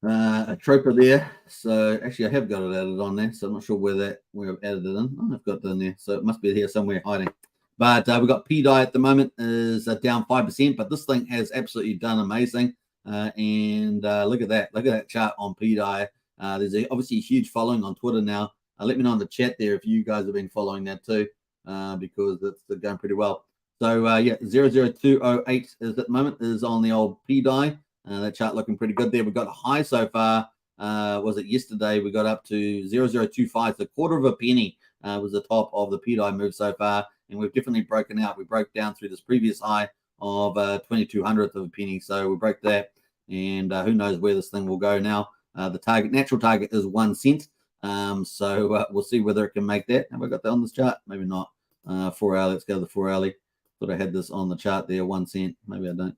A Troper there. So actually I have got it added on there. So I'm not sure where I've added it in. Oh, I've got it in there. So it must be here somewhere hiding. But we've got PDAI at the moment is down 5%, but this thing has absolutely done amazing. And look at that. Look at that chart on PDAI. There's obviously a huge following on Twitter now. Let me know in the chat there if you guys have been following that too, because it's going pretty well. So yeah, 00208 is at the moment is on the old PDAI. That chart looking pretty good there. We've got a high so far. Was it yesterday? We got up to 0025. So a quarter of a penny was the top of the PDAI move so far. And we've definitely broken out. We broke down through this previous high of 22/100th of a penny. So we broke that. And who knows where this thing will go now. The natural target is 1 cent. So we'll see whether it can make that. Have I got that on this chart? Maybe not. 4 hour. Let's go to the 4 hourly. Thought I had this on the chart there, 1 cent. Maybe I don't.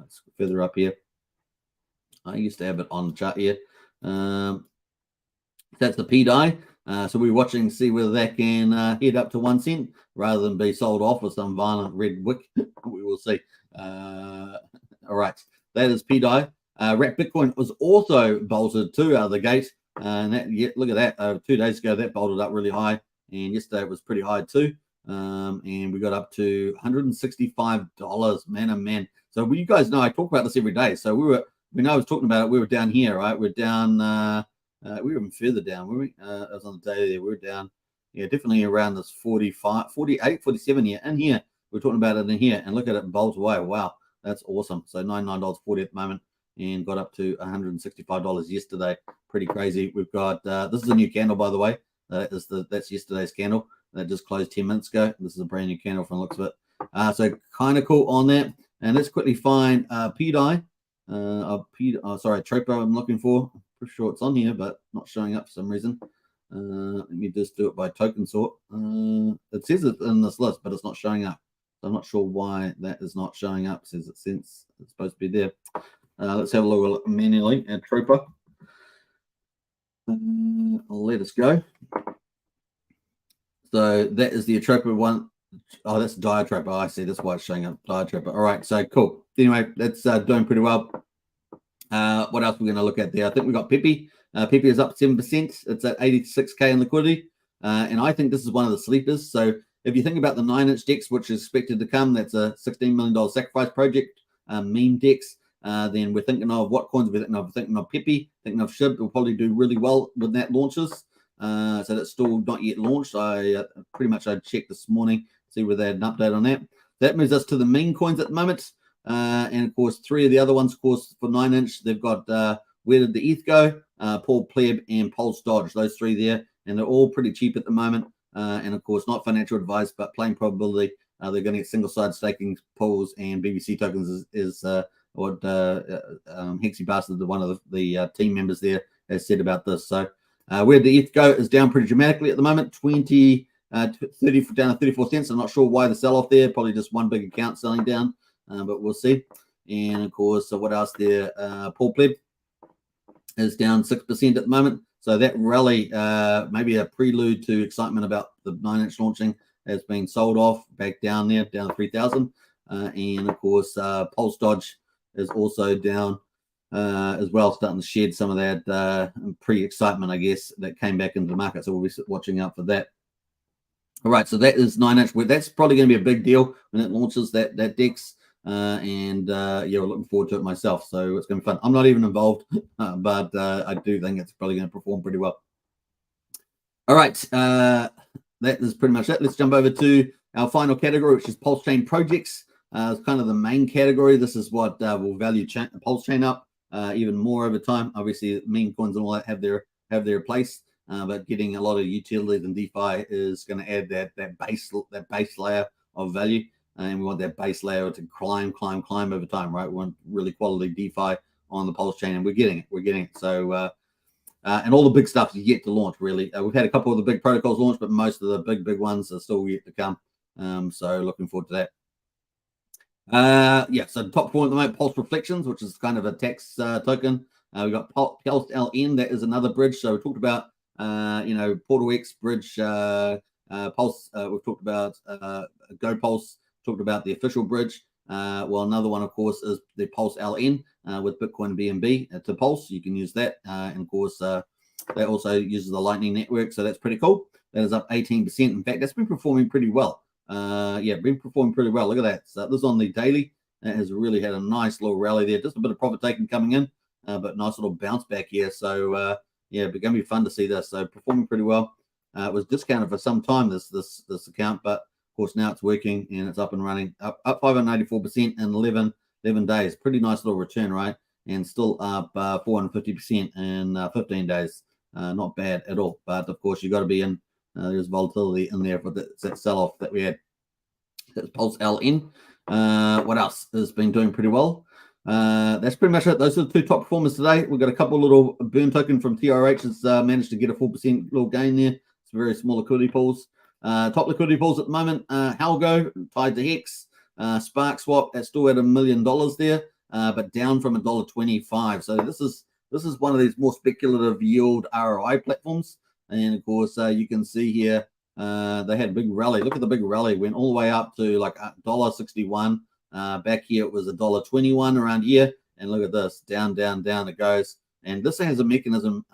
It's further up here. I used to have it on the chart here. That's the PDAI. So we're watching to see whether that can head up to 1 cent rather than be sold off with some violent red wick. We will see. All right. That is PDAI. Wrap Bitcoin was also bolted too out of the gate. And look at that. 2 days ago, that bolted up really high. And yesterday it was pretty high too. And we got up to $165. Man, oh man. So you guys know I talk about this every day. So when I was talking about it, we were down here, right? We're down, we were even further down, were we? I was on the day there. We were down, yeah, definitely around this 45, 48, 47 here. In here, we're talking about it in here. And look at it bolt away. Wow, that's awesome. So $99.40 at the moment and got up to $165 yesterday. Pretty crazy. We've got, this is a new candle, by the way. That's yesterday's candle. That just closed 10 minutes ago. This is a brand new candle from the looks of it. So kind of cool on that. And let's quickly find PDAI. Sorry, Troper I'm looking for. I'm pretty sure it's on here, but not showing up for some reason. Let me just do it by token sort. It says it's in this list, but it's not showing up. So I'm not sure why that is not showing up. It says it's supposed to be there. Let's have a look manually at Troper. I'll let us go. So that is the Atropa one. Oh, that's Diatropa. Oh, I see. That's why it's showing up. Diatropa. All right. So cool. Anyway, that's doing pretty well. What else we're going to look at there? I think we got Pippi. Pippi is up 7%. It's at 86K in liquidity. And I think this is one of the sleepers. So if you think about the 9-inch DEX, which is expected to come, that's a $16 million sacrifice project, meme DEX. Then we're thinking of what coins we're thinking of. We're thinking of Pippi, thinking of SHIB. Will probably do really well when that launches. So that's still not yet launched. I checked this morning, see whether they had an update on that. That moves us to the meme coins at the moment. And of course, three of the other ones, of course, for 9-inch, they've got Where Did the ETH Go, Paul Pleb, and Pulse Dodge. Those three there, and they're all pretty cheap at the moment. And of course, not financial advice, but playing probability. They're going to get single-side staking pools and BBC tokens is what Hexy Bastard, one of the team members there, has said about this. So Where Did the ETH Go is down pretty dramatically at the moment, 30 down to 34 cents. I'm not sure why the sell-off there. Probably just one big account selling down. But we'll see. And of course, so what else there? Paul Pleb is down 6% at the moment. So that rally, maybe a prelude to excitement about the 9-inch launching, has been sold off back down there, down to 3,000. And of course, Pulse Dodge is also down as well, starting to shed some of that pre-excitement, I guess, that came back into the market. So we'll be watching out for that. All right, so that is 9-inch. That's probably going to be a big deal when it launches, that DEX. Yeah, we're looking forward to it myself. So it's going to be fun. I'm not even involved, but I do think it's probably going to perform pretty well. All right, that is pretty much it. Let's jump over to our final category, which is PulseChain projects. It's kind of the main category. This is what will value PulseChain up even more over time. Obviously, meme coins and all that have their place. But getting a lot of utilities and DeFi is going to add that base layer of value, and we want that base layer to climb over time, right? We want really quality DeFi on the Pulse chain, and we're getting it. So, and all the big stuff is yet to launch. Really, we've had a couple of the big protocols launch, but most of the big ones are still yet to come. So, looking forward to that. Yeah, so the top point at the moment, Pulse Reflections, which is kind of a tax token. We've got Pulse LN, that is another bridge. So we talked about Portal X bridge, Pulse. We've talked about GoPulse. Talked about the official bridge. Well, another one, of course, is the Pulse LN with Bitcoin BNB to Pulse. You can use that, and of course, that also uses the Lightning Network. So that's pretty cool. That is up 18%. In fact, that's been performing pretty well. Been performing pretty well. Look at that. So this is on the daily. It has really had a nice little rally there. Just a bit of profit taking coming in, but nice little bounce back here. So yeah, it's going to be fun to see this. So performing pretty well. It was discounted for some time, this account, but of course now it's working and it's up and running. Up 584% in 11 days. Pretty nice little return, right? And still up 450% in 15 days. Not bad at all. But of course, you've got to be in. There's volatility in there for that sell-off that we had. That's Pulse LN. What else has been doing pretty well? That's pretty much it. Those are the two top performers today. We've got a couple little burn token from TYRH has managed to get a 4% little gain there. It's very small liquidity pools. Top liquidity pools at the moment, Algo tied to Hex, Spark Swap, that's still at $1 million there, but down from $1.25. So this is one of these more speculative yield ROI platforms. And of course, you can see here they had a big rally. Look at the big rally, went all the way up to like $1.61. Back here it was $1.21 around here, and look at this, down it goes. And this has a mechanism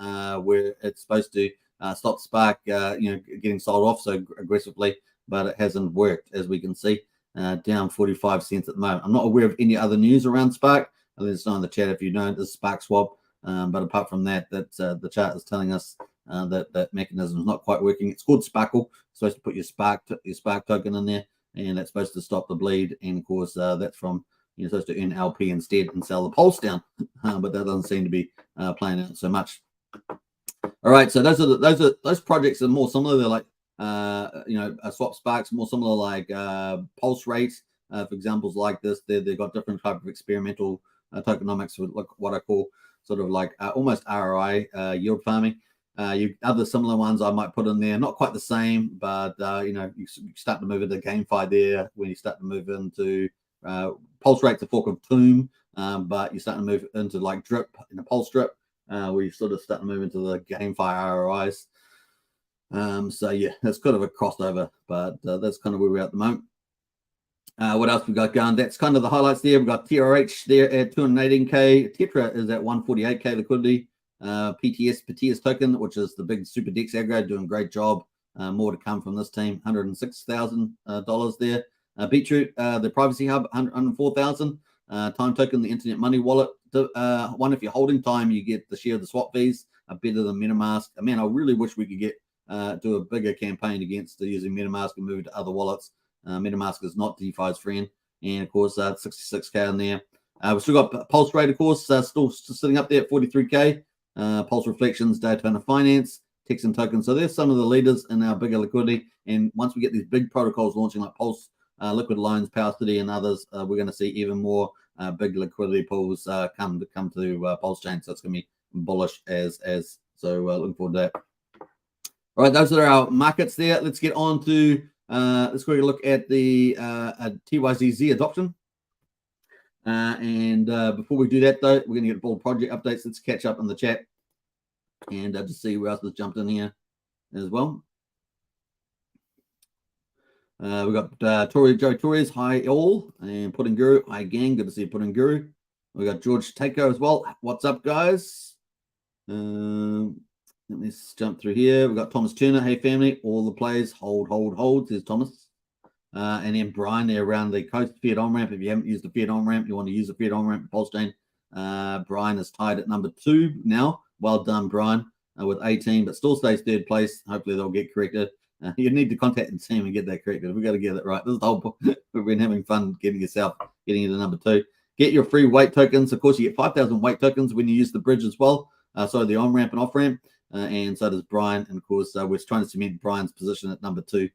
where it's supposed to stop Spark, getting sold off so aggressively, but it hasn't worked, as we can see. Down 45 cents at the moment. I'm not aware of any other news around Spark. Let us know in the chat if you know this Spark swap. But apart from that, the chart is telling us that mechanism is not quite working. It's called Sparkle. It's supposed to put your Spark token in there, and that's supposed to stop the bleed. And of course, that's from you're supposed to earn LP instead and sell the Pulse down. But that doesn't seem to be playing out so much. All right, so those projects are more similar. They're like Swap Sparks, more similar like PulseRate, for examples like this. They've got different type of experimental tokenomics with what I call sort of like almost ROI yield farming. Other similar ones I might put in there, not quite the same, but you start to move into GameFi there when you start to move into PulseRate's a fork of Tomb, but you start to move into like Drip in the Pulse Drip, where you sort of start to move into the GameFi ROIs. So yeah, that's kind of a crossover, but that's kind of where we're at the moment. What else we got going? That's kind of the highlights there. We've got TYRH there at 218k. Tetra is at 148k liquidity. PTS token, which is the big Super Dex aggro, doing a great job. More to come from this team. $106,000 there. Beetroot, the privacy hub, 104,000. Time token, the internet money wallet. One, if you're holding time, you get the share of the swap fees, better than MetaMask. Man, I really wish we could get do a bigger campaign against using MetaMask and move it to other wallets. MetaMask is not DeFi's friend, and of course 66k in there. We've still got PulseRate, of course, still sitting up there at 43k. Pulse Reflections, Daytona Finance, Texan Token. So there's some of the leaders in our bigger liquidity. And once we get these big protocols launching like Pulse, Liquid Loans, Power City, and others, we're going to see even more big liquidity pools come to PulseChain. So it's going to be bullish as so looking forward to that. All right, those are our markets there. Let's get on to let's quickly look at the TYCZ adoption. And before we do that, though, we're going to get all project updates. Let's catch up in the chat and just see who else has jumped in here as well. We've got Joe Torres, hi all, and Pudding Guru, hi gang, good to see you, Pudding Guru. We got George Takeo as well. What's up, guys? Let me jump through here. We've got Thomas Turner, hey family, all the players, hold, says Thomas. And then Brian there around the coast Fiat on-ramp. If you haven't used the Fiat on-ramp, you want to use the Fiat on-ramp PulseChain. Brian is tied at number 2 now. Well done, Brian, with 18, but still stays 3rd place. Hopefully they'll get corrected. You need to contact the team and get that corrected. We've got to get it right. This is the whole point. We've been having fun getting you to number 2. Get your free weight tokens. Of course, you get 5,000 weight tokens when you use the bridge as well. So the on-ramp and off-ramp. And so does Brian. And of course, we're trying to cement Brian's position at number 2.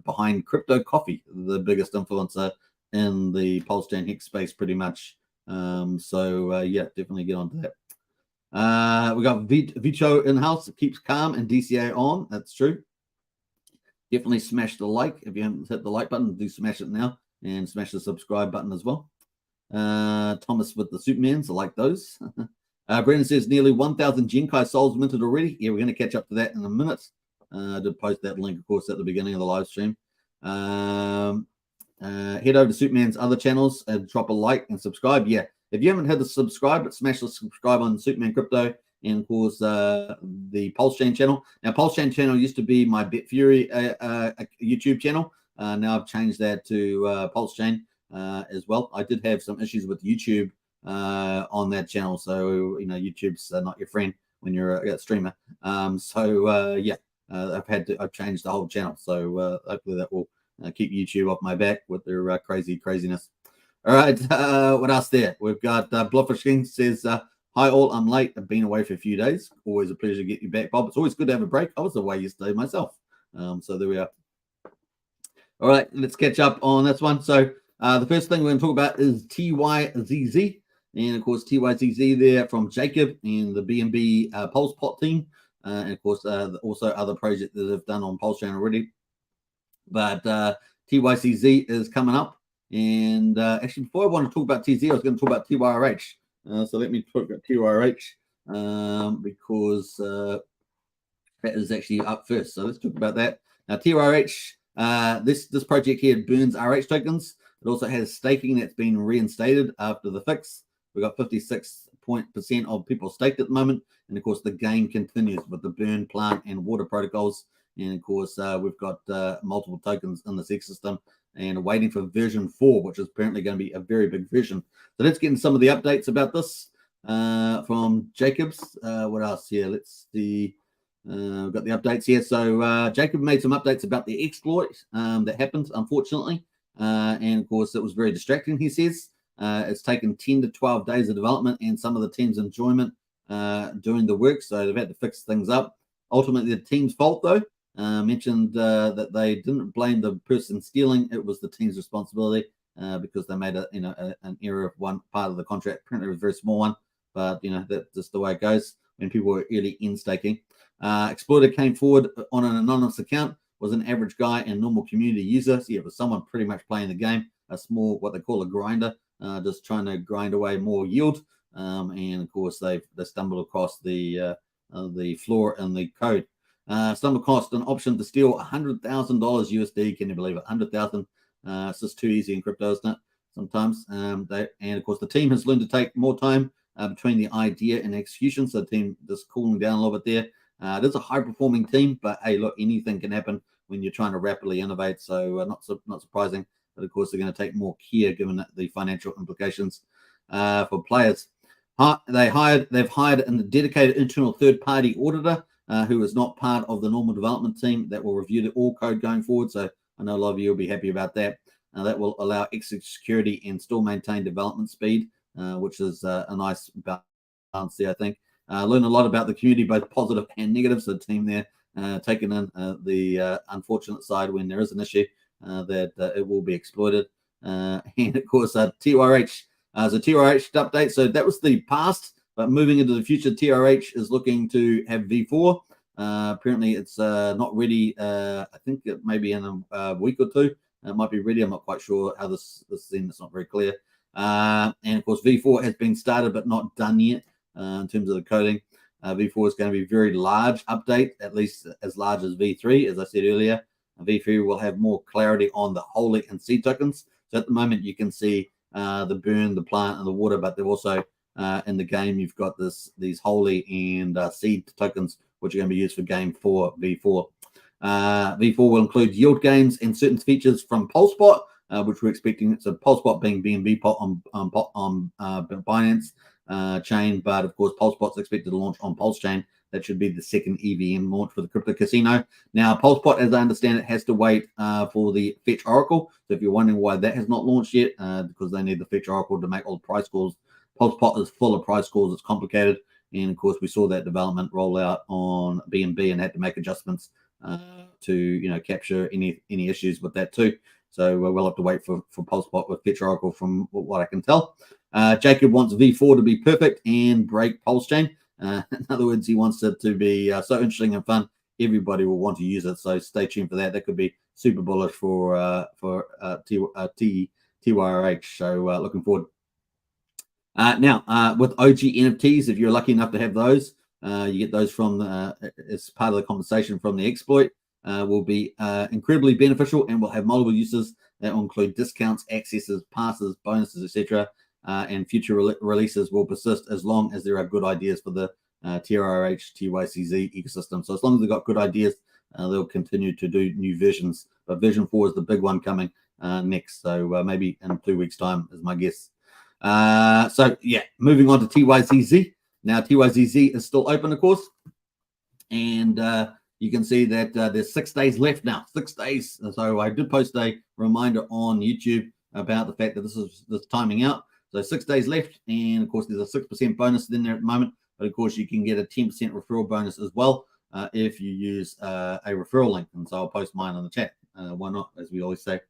Behind Crypto Coffee, the biggest influencer in the PulseChain Hex space, pretty much. Yeah, definitely get onto that. We got Vicho in house. Keeps calm and DCA on. That's true. Definitely smash the like. If you haven't hit the like button, do smash it now and smash the subscribe button as well. Thomas with the Supermans, I like those. Brendan says nearly 1,000 Genkai souls minted already. Yeah, we're going to catch up to that in a minute. I did post that link, of course, at the beginning of the live stream. Head over to Superman's other channels and drop a like and subscribe. Yeah, if you haven't hit the subscribe, but smash the subscribe on Superman Crypto and, of course, the PulseChain channel. Now, PulseChain channel used to be my BitFury YouTube channel. Now I've changed that to PulseChain as well. I did have some issues with YouTube on that channel. So, you know, YouTube's not your friend when you're a streamer. Yeah. I've changed the whole channel, so hopefully that will keep YouTube off my back with their craziness. All right, what else there? We've got Bluffish King says, hi all, I'm late. I've been away for a few days. Always a pleasure to get you back, Bob. It's always good to have a break. I was away yesterday myself. So there we are. All right, let's catch up on this one. So the first thing we're going to talk about is TYCZ. And, of course, TYCZ there from Jacob and the BNB Pulse Pot team. And, of course, also other projects that have done on PulseChain already. But TYCZ is coming up. And actually, before I want to talk about TZ, I was going to talk about TYRH. So let me talk about TYRH because that is actually up first. So let's talk about that. Now, TYRH, this project here burns RH tokens. It also has staking that's been reinstated after the fix. We've got 56% of people staked at the moment. And, of course, the game continues with the burn, plant, and water protocols. And, of course, we've got multiple tokens in this ecosystem and waiting for version 4, which is apparently going to be a very big version. So let's get into some of the updates about this from Jacobs. What else here? Let's see. We've got the updates here. So Jacob made some updates about the exploit that happened, unfortunately. And, of course, it was very distracting, he says. It's taken 10 to 12 days of development and some of the team's enjoyment doing the work, so they've had to fix things up. Ultimately, the team's fault, though. Mentioned that they didn't blame the person stealing; it was the team's responsibility because they made an error of one part of the contract. Apparently, it was a very small one, but that's just the way it goes when people were early in staking. Exploiter came forward on an anonymous account, was an average guy and normal community user. So yeah, it was someone pretty much playing the game, a small what they call a grinder, just trying to grind away more yield. And of course, they stumbled across the flaw in the code. Stumble cost an option to steal $100,000 USD. Can you believe it? 100,000. It's just too easy in crypto, isn't it? Sometimes. And of course, the team has learned to take more time between the idea and execution. So the team just cooling down a little bit there. It is a high-performing team, but hey, look, anything can happen when you're trying to rapidly innovate. So not surprising. But of course, they're going to take more care given the financial implications for players. They've hired a dedicated internal third-party auditor who is not part of the normal development team that will review all code going forward. So I know a lot of you will be happy about that. That will allow extra security and still maintain development speed, which is a nice balance there, I think. Learn a lot about the community, both positive and negative. So the team there taking in the unfortunate side when there is an issue that it will be exploited. And of course, TYRH. So TYRH update. So that was the past, but moving into the future, TYRH is looking to have V4. Apparently, it's not ready. I think it may be in a week or two. It might be ready. I'm not quite sure how this thing. It's not very clear. And of course, V4 has been started but not done yet in terms of the coding. V4 is going to be a very large update, at least as large as V3, as I said earlier. V3 will have more clarity on the holy and seed tokens. So at the moment, you can see the burn, the plant, and the water, but they're also in the game. You've got these holy and seed tokens, which are going to be used for game 4, V4. V4 will include yield gains and certain features from PulseBot, which we're expecting. So PulseBot being BNB on Binance chain, but of course PulseBot's expected to launch on PulseChain. That should be the second EVM launch for the crypto casino. Now, PulseBot, as I understand it, has to wait for the Fetch Oracle. So if you're wondering why that has not launched yet, because they need the Fetch Oracle to make all the price calls. PulseBot is full of price calls. It's complicated. And of course, we saw that development roll out on BNB and had to make adjustments to capture any issues with that too. So we'll have to wait for PulseBot with Fetch Oracle from what I can tell. Jacob wants V4 to be perfect and break PulseChain. In other words, he wants it to be so interesting and fun. Everybody will want to use it. So stay tuned for that. That could be super bullish for TYRH. So looking forward. Now, with OG NFTs, if you're lucky enough to have those, you get those from as part of the compensation from the exploit. Will be incredibly beneficial and will have multiple uses that will include discounts, accesses, passes, bonuses, etc. And future releases will persist as long as there are good ideas for the TYRH TYCZ ecosystem. So as long as they've got good ideas, they'll continue to do new versions. But version 4 is the big one coming next. So maybe in 2 weeks' time is my guess. So yeah, moving on to TYCZ. Now TYCZ is still open, of course, and you can see that there's 6 days left now. 6 days. So I did post a reminder on YouTube about the fact that this is timing out. So 6 days left, and of course there's a 6% bonus in there at the moment. But of course you can get a 10% referral bonus as well if you use a referral link. And so I'll post mine on the chat. Why not, as we always say.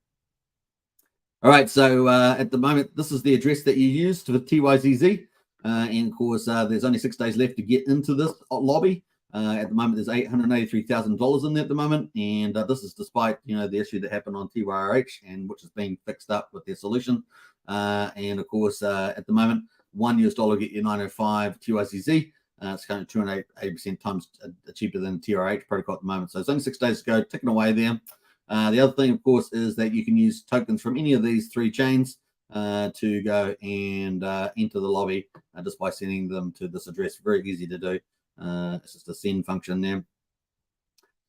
All right, so at the moment, this is the address that you used for TYCZ. And of course, there's only 6 days left to get into this lobby. At the moment, there's $883,000 in there at the moment. And this is despite, the issue that happened on TYRH, and which is being fixed up with their solution. And of course, at the moment, $1 get you 905 TYCZ. It's kind of 208% times cheaper than TYRH protocol at the moment. So it's only 6 days to go, ticking away there. The other thing, of course, is that you can use tokens from any of these 3 chains to go and enter the lobby just by sending them to this address. Very easy to do. It's just a send function there.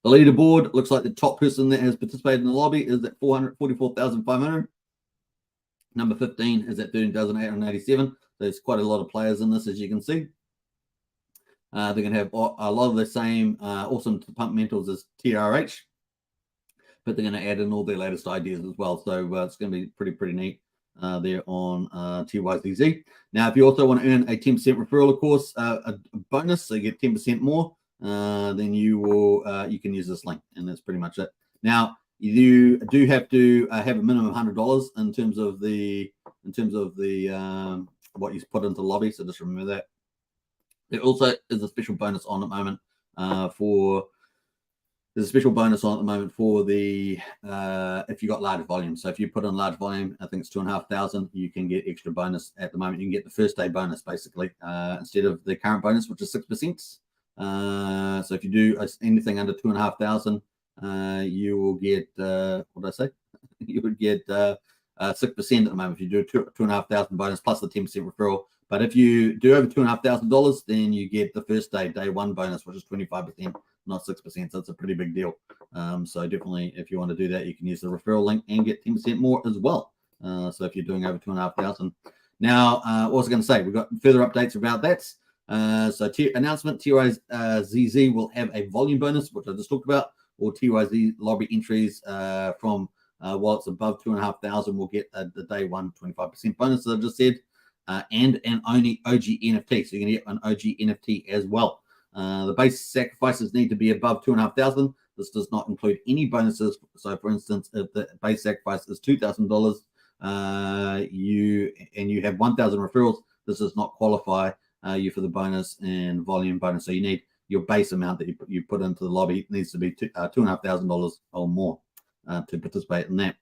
The leaderboard looks like the top person that has participated in the lobby is at 444,500. Number 15 is at 13,887. So there's quite a lot of players in this, as you can see. They're going to have a lot of the same awesome pump mentals as TYRH, but they're going to add in all their latest ideas as well. So it's going to be pretty neat there on TYCZ. Now, if you also want to earn a 10% referral, of course, a bonus, so you get 10% more, then you can use this link, and that's pretty much it. Now, you do have to have a minimum of $100 in terms of the what you put into the lobby. So just remember that. There also is a special bonus on at the moment there's a special bonus on at the moment for the if you got large volume. So if you put in large volume, I think it's 2,500, you can get extra bonus at the moment. You can get the first day bonus basically instead of the current bonus, which is 6%. So if you do anything under 2,500, you will get what did I say? You would get 6% at the moment if you do 2,500 bonus plus the 10% referral. But if you do over $2,500, then you get the first day one bonus, which is 25%, not 6%. So it's a pretty big deal. So definitely, if you want to do that, you can use the referral link and get 10% more as well. So if you're doing over 2,500. Now, what was I going to say? We've got further updates about that. So announcement, TYCZ will have a volume bonus, which I just talked about, or TYZ lobby entries from wallets above 2,500 will get the day one 25% bonus, as I've just said, and an only OG NFT. So you're going to get an OG NFT as well. The base sacrifices need to be above 2,500. This does not include any bonuses. So, for instance, if the base sacrifice is $2,000, you have 1,000 referrals, this does not qualify you for the bonus and volume bonus. So you need your base amount that you put into the lobby needs to be $2,500 or more to participate in that.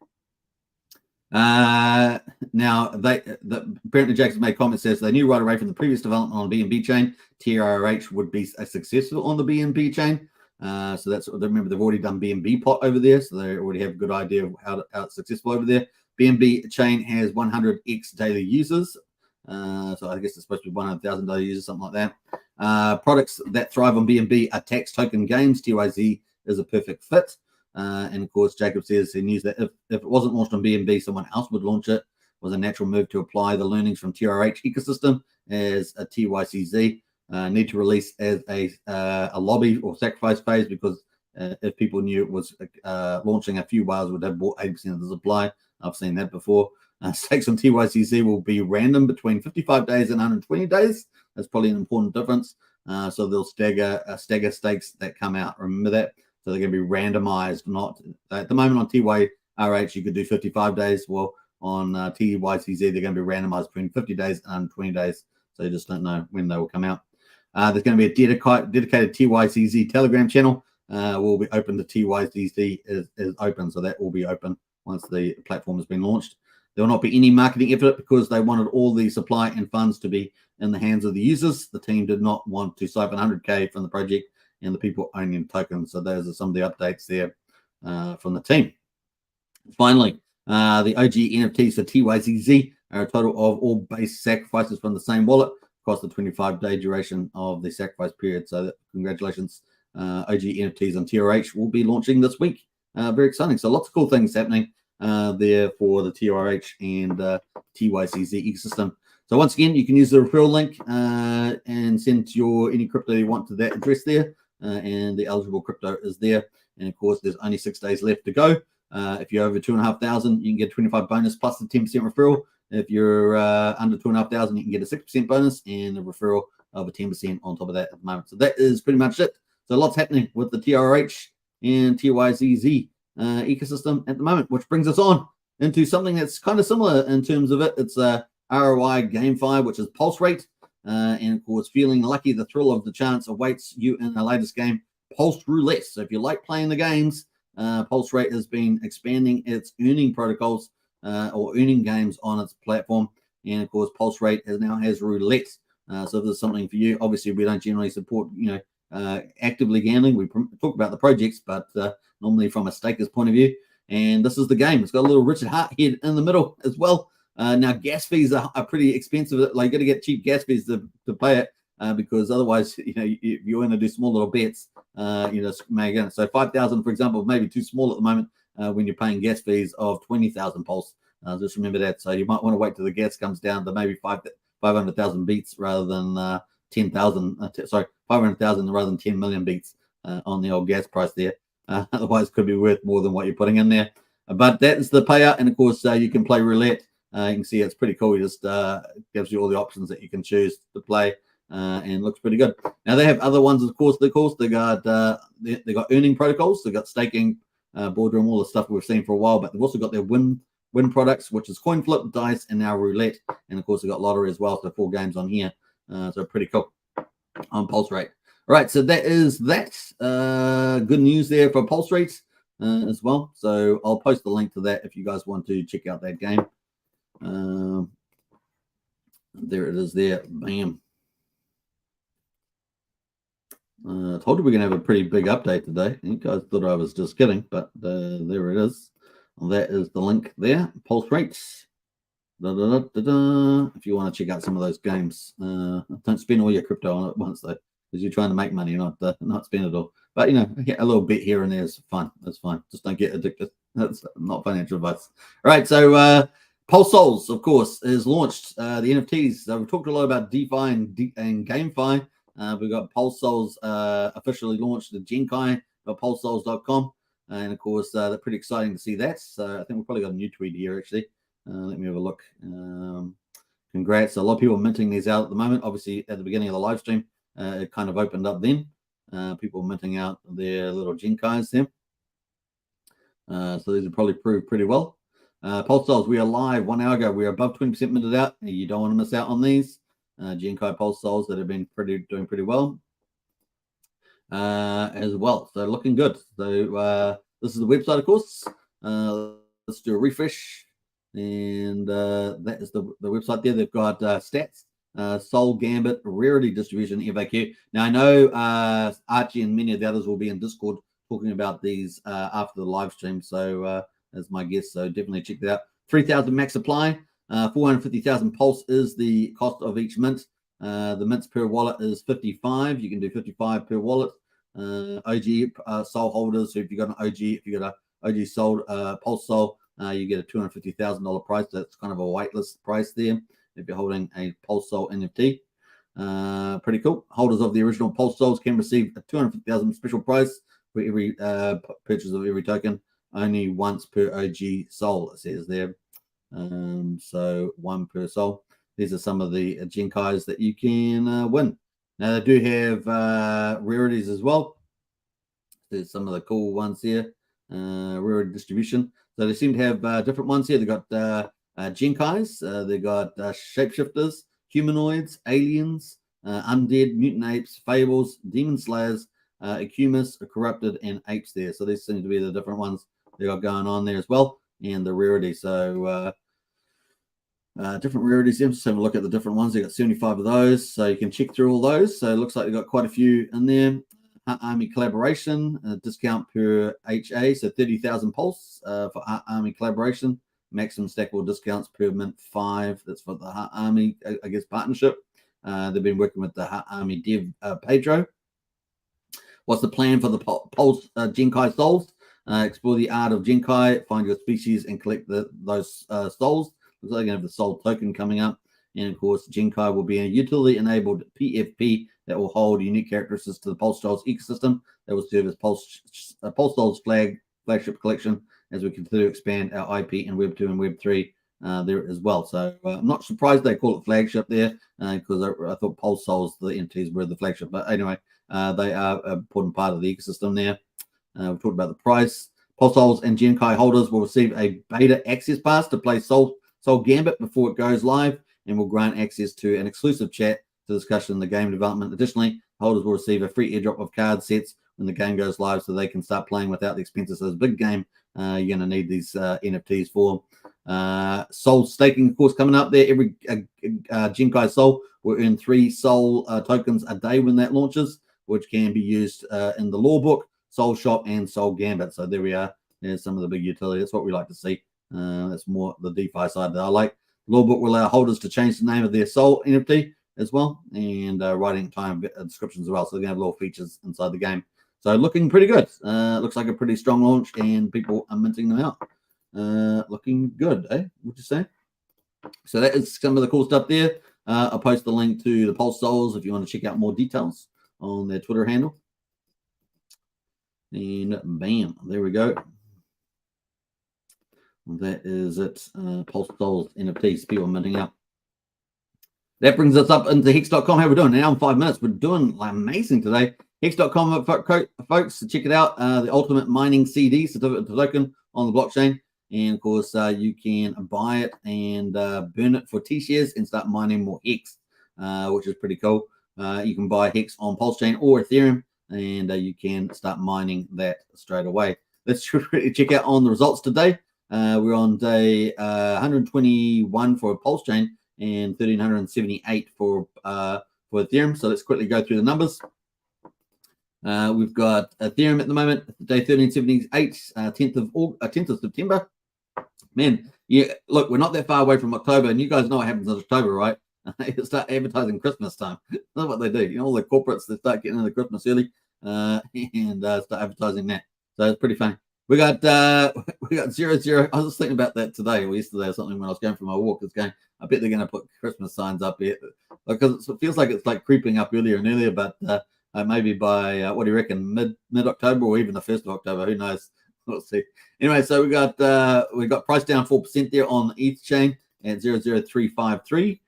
Now, apparently Jackson made comments says they knew right away from the previous development on the BNB chain, TYRH would be successful on the BNB chain. So that's, remember, they've already done BNB pot over there, so they already have a good idea of how it's successful over there. BNB chain has 100x daily users. So I guess it's supposed to be 100,000 daily users, something like that. Products that thrive on BNB are tax token games. TYZ is a perfect fit. And of course, Jacob says he knew that if it wasn't launched on BNB, someone else would launch it. It was a natural move to apply the learnings from TYRH ecosystem as a TYCZ. Need to release as a lobby or sacrifice phase, because if people knew it was launching, a few whales would have bought 80% of the supply. I've seen that before. Stakes on TYCZ will be random between 55 days and 120 days. That's probably an important difference. So they'll stagger stakes that come out. Remember that. So they're going to be randomized. Not at the moment on TYRH, you could do 55 days. Well, on TYCZ, they're going to be randomized between 50 days and 20 days. So you just don't know when they will come out. There's going to be a dedicated TYCZ Telegram channel. Will be open to TYCZ is open. So that will be open once the platform has been launched. There will not be any marketing effort because they wanted all the supply and funds to be in the hands of the users. The team did not want to siphon 100K from the project and the people owning tokens. So those are some of the updates there from the team. Finally, the OG NFTs for TYCZ are a total of all base sacrifices from the same wallet across the 25-day duration of the sacrifice period. So congratulations, OG NFTs on TYRH will be launching this week. Very exciting. So lots of cool things happening there for the TYRH and TYCZ ecosystem. So once again, you can use the referral link and send any crypto you want to that address there, and the eligible crypto is there. And of course, there's only 6 days left to go. If you're over 2,500, you can get 25 bonus plus the 10% referral. If you're under 2,500, you can get a 6% bonus and a referral of a 10% on top of that at the moment. So that is pretty much it. So lots happening with the TYRH and TYCZ ecosystem at the moment, which brings us on into something that's kind of similar in terms of it. It's a ROI GameFi, which is PulseRate. And of course, feeling lucky, the thrill of the chance awaits you in the latest game, Pulse Roulette. So if you like playing the games, PulseRate has been expanding its earning protocols or earning games on its platform. And of course, PulseRate now has roulette. So if there's something for you, obviously we don't generally support, actively gambling. We talk about the projects, but normally from a staker's point of view. And this is the game. It's got a little Richard Hart head in the middle as well. Now, gas fees are pretty expensive. Like, you got to get cheap gas fees to play it because otherwise, you're going to do small little bets. So 5,000, for example, maybe too small at the moment when you're paying gas fees of 20,000 pulse. Just remember that. So you might want to wait till the gas comes down to maybe 500,000 beats rather than 10,000. 500,000 rather than 10 million beats on the old gas price there. Otherwise, it could be worth more than what you're putting in there. But that is the payout, and of course, you can play roulette. You can see it's pretty cool. It just gives you all the options that you can choose to play, and looks pretty good. Now they have other ones, of course. They got earning protocols. They got staking, boardroom, all the stuff we've seen for a while. But they've also got their win products, which is coin flip, dice, and now roulette. And of course, they've got lottery as well. So 4 games on here. So pretty cool on PulseRate. All right, so that is that. Good news there for PulseRate as well. So I'll post the link to that if you guys want to check out that game. There it is there. Bam. Told you we're going to have a pretty big update today. You guys thought I was just kidding, but there it is. Well, that is the link there. Pulse rates. If you want to check out some of those games, don't spend all your crypto on it once though, because you're trying to make money, not spend it all. But you know, a little bit here and there is fun. That's fine. Just don't get addicted. That's not financial advice. All right, so Pulse Souls, of course, is launched. The NFTs. So we've talked a lot about DeFi and GameFi. We've got Pulse Souls officially launched at genkai.pulsesouls.com. And of course, they're pretty exciting to see that. So I think we've probably got a new tweet here actually. Let me have a look. Congrats. A lot of people are minting these out at the moment. Obviously, at the beginning of the live stream, it kind of opened up then. People minting out their little Genkais there. So these will probably prove pretty well. Pulse Souls, we are live 1 hour ago. We are above 20% minted out. You don't want to miss out on these. Genkai Pulse Souls that have been doing pretty well as well. So looking good. So this is the website, of course. Let's do a refresh. And that is the website there. They've got stats, Soul Gambit, rarity distribution, FAQ. Now I know Archie and many of the others will be in Discord talking about these after the live stream. So as my guest, so definitely check that out. 3,000 max supply, 450,000 pulse is the cost of each mint. The mints per wallet is 55. You can do 55 per wallet. OG soul holders. So if you got an OG, if you got a OG sold pulse soul, you get a $250,000 price. That's kind of a whitelist price there if you're holding a Pulse Soul NFT. Pretty cool. Holders of the original Pulse Souls can receive a $250,000 special price for every purchase of every token, only once per OG soul, it says there. So one per soul. These are some of the Genkais that you can win. Now, they do have rarities as well. There's some of the cool ones here. Rarity distribution. So they seem to have different ones here. They've got Genkais, they've got shapeshifters, humanoids, aliens, undead, mutant apes, fables, demon slayers, ecumus, corrupted, and apes there. So these seem to be the different ones they got going on there as well. And the rarity. So different rarities. Just have a look at the different ones. They got 75 of those. So you can check through all those. So it looks like they've got quite a few in there. Army collaboration, discount per HA, so 30,000 pulse for Army collaboration. Maximum stackable discounts per mint 5. That's for the Army, I guess, partnership. They've been working with the Army dev Pedro. What's the plan for the Pulse Genkai souls? Explore the art of Genkai, find your species, and collect those souls. Looks like they're going to have the soul token coming up. And of course, Genkai will be a utility-enabled PFP that will hold unique characteristics to the Pulse Souls ecosystem that will serve as Pulse Souls flagship collection as we continue to expand our IP in Web 2 and Web 3 there as well. So I'm not surprised they call it flagship there because I thought Pulse Souls, the entities, were the flagship. But anyway, they are an important part of the ecosystem there. We've talked about the price. Pulse Souls and Genkai holders will receive a beta access pass to play Soul Gambit before it goes live, and will grant access to an exclusive chat to discussion the game development. Additionally, holders will receive a free airdrop of card sets when the game goes live so they can start playing without the expenses. So it's a big game you're going to need these NFTs for. Soul staking, of course, coming up there. Every Genkai Soul will earn 3 Soul tokens a day when that launches, which can be used in the law book, Soul Shop, and Soul Gambit. So there we are. There's some of the big utility. That's what we like to see. That's more the DeFi side that I like. Lawbook will allow holders to change the name of their Soul NFT as well, and writing time descriptions as well. So they're going to have little features inside the game. So looking pretty good. Looks like a pretty strong launch, and people are minting them out. Looking good, eh? Would you say? So that is some of the cool stuff there. I'll post the link to the Pulse Souls if you want to check out more details on their Twitter handle. And bam, there we go. That is it. Pulse Souls NFTs, people minting out. That brings us up into Hex.com. How are we doing? Now in 5 minutes. We're doing amazing today. Hex.com, folks, check it out. The ultimate mining CD certificate token on the blockchain. And of course, you can buy it and burn it for T-shares and start mining more Hex, which is pretty cool. You can buy Hex on PulseChain or Ethereum, and you can start mining that straight away. Let's check out on the results today. We're on day 121 for PulseChain and 1378 for Ethereum. So let's quickly go through the numbers. We've got Ethereum at the moment, day 1378, 10th of September. Man, yeah, look, we're not that far away from October, and you guys know what happens in October, right? They start advertising Christmas time. That's what they do. You know, all the corporates, they start getting into Christmas early and start advertising that. So it's pretty funny. We got 0, 0. I was just thinking about that today or yesterday or something when I was going for my walk. It's going, I bet they're going to put Christmas signs up here because it feels like it's like creeping up earlier and earlier, but maybe by, what do you reckon, mid-October or even the 1st of October, who knows? We'll see. Anyway, so we got price down 4% there on ETH chain at 0.0353.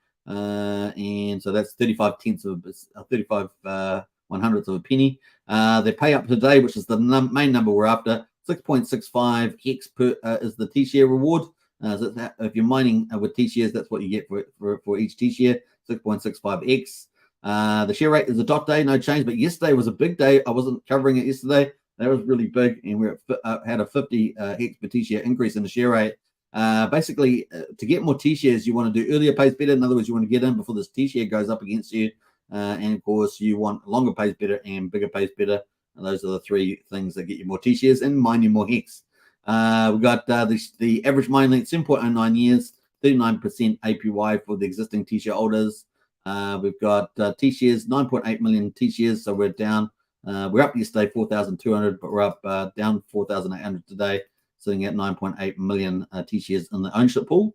And so that's 35 100ths of a penny. They pay up today, which is the main number we're after. 6.65 hex per is the T-share reward. So if you're mining with T-shares, that's what you get for each T-share, 6.65 x. The share rate is a dot day, no change, but yesterday was a big day. I wasn't covering it yesterday. That was really big, and we had a 50 hex per T-share increase in the share rate. Basically, to get more T-shares, you want to do earlier pays better. In other words, you want to get in before this T-share goes up against you. And of course, you want longer pays better and bigger pays better. And those are the three things that get you more T-shares and mine you more hex. We've got the average mine length, 7.09 years, 39% APY for the existing T-share holders. We've got T-shares, 9.8 million T-shares, so we're down. We're up yesterday, 4,200, but we're up down 4,800 today, sitting at 9.8 million T-shares in the ownership pool.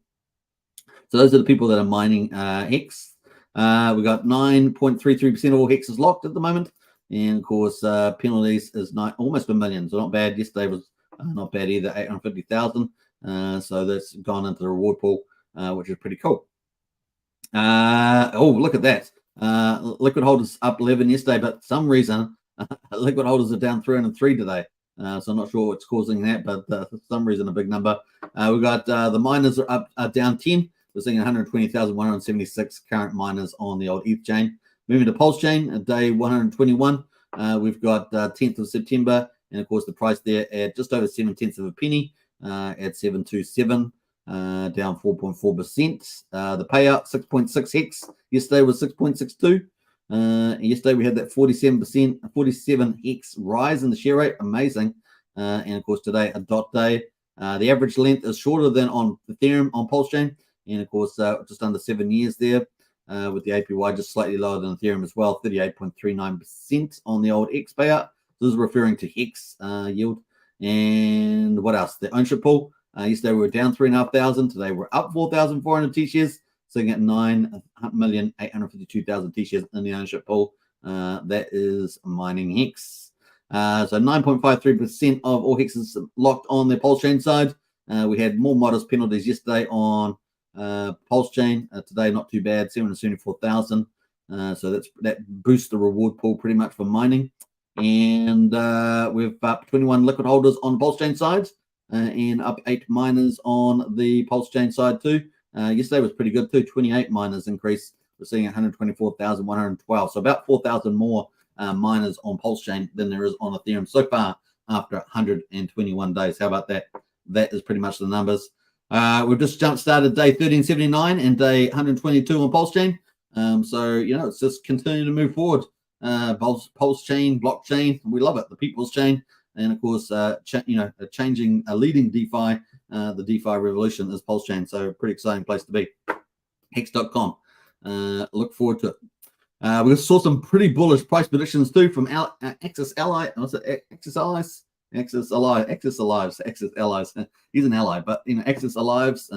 So those are the people that are mining hex. We got 9.33% of all hex is locked at the moment. And of course, penalties is almost 1 million. So not bad. Yesterday was not bad either, 850,000. So that's gone into the reward pool, which is pretty cool. Oh, look at that. Liquid holders up 11 yesterday, but for some reason, liquid holders are down 303 today. So I'm not sure what's causing that, but for some reason, a big number. We've got the miners are down 10. We're seeing 120,176 current miners on the old ETH chain. Moving to PulseChain, day 121. We've got 10th of September, and of course the price there at just over 7/10 of a penny at 727, down 4.4%. The payout 6.6 hex. Yesterday was 6.62. Yesterday we had that 47 hex rise in the share rate, amazing. And of course today a dot day. The average length is shorter than on Ethereum on PulseChain, and of course just under 7 years there. With the APY just slightly lower than Ethereum as well, 38.39% on the old X payout. This is referring to Hex yield. And what else? The ownership pool. Yesterday we were down 3,500. Today we're up 4,400 T-shares, sitting at 9,852,000 T-shares in the ownership pool. That is mining Hex. So 9.53% of all Hexes locked on the PulseChain side. We had more modest penalties yesterday on PulseChain. Today not too bad, 774,000. So that boosts the reward pool pretty much for mining. And we've up 21 liquid holders on the PulseChain side, and up 8 miners on the PulseChain side too. Yesterday was pretty good too, 28 miners increase. We're seeing 124,112. So about 4,000 more miners on PulseChain than there is on Ethereum so far after 121 days. How about that? That is pretty much the numbers. We've just started day 1379 and day 122 on PulseChain. So, you know, it's just continuing to move forward. PulseChain, blockchain, we love it. The people's chain. And of course, changing a leading DeFi, the DeFi revolution is PulseChain. So pretty exciting place to be. Hex.com. Look forward to it. We saw some pretty bullish price predictions too from Axis Ally. What's it? Axis Allies? Axis Alive, Axis Alives, Axis Allies. He's an ally, but you know, Axis Alives,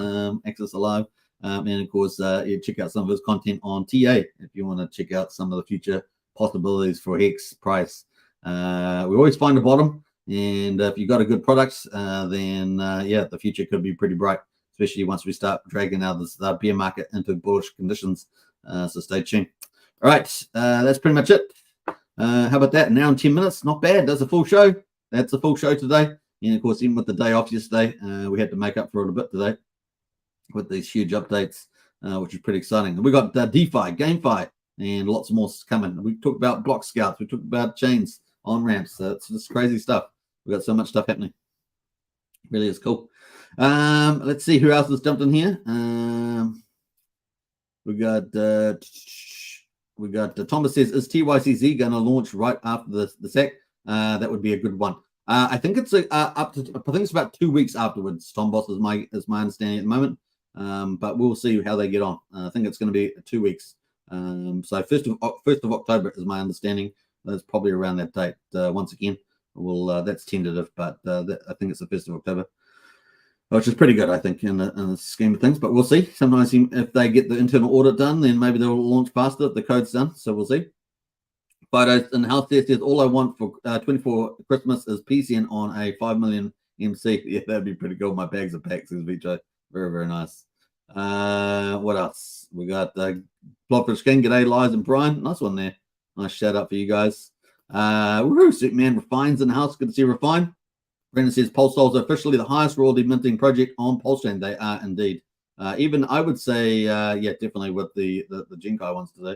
Axis Alive, and of course, you check out some of his content on TA if you want to check out some of the future possibilities for Hex price. We always find a bottom, and if you've got a good product, then yeah, the future could be pretty bright, especially once we start dragging out this bear market into bullish conditions. So stay tuned. All right, that's pretty much it. How about that? Now in 10 minutes, not bad. That's a full show. That's a full show today. And of course, even with the day off yesterday, we had to make up for it a bit today with these huge updates, which is pretty exciting. We got DeFi, GameFi, and lots more coming. We talked about block scouts. We talked about chains, on ramps. It's just crazy stuff. We got so much stuff happening. Really is cool. Let's see who else has jumped in here. We got We got Thomas says, is TYCZ going to launch right after the SAC? That would be a good one. I think it's I think it's about 2 weeks afterwards. Tom Boss is my understanding at the moment, but we'll see how they get on. I think it's going to be 2 weeks. So 1st of October is my understanding. That's probably around that date. Once again, that's tentative, but I think it's the 1st of October, which is pretty good, I think, in the scheme of things. But we'll see. Sometimes if they get the internal audit done, then maybe they'll launch faster if the code's done. So we'll see. Photos in the house there says, all I want for 24 Christmas is PCN on a 5 million MC. Yeah, that'd be pretty cool. My bags are packed, says Vicho. Very, very nice. What else? We got Blobfish King. G'day, Lies and Brian. Nice one there. Nice shout out for you guys. Woohoo, Superman Refine's in the house. Good to see Refine. Brendan says, PulseSols are officially the highest royalty minting project on PulseChain. They are indeed. Even I would say, yeah, definitely with the Jinkai ones today.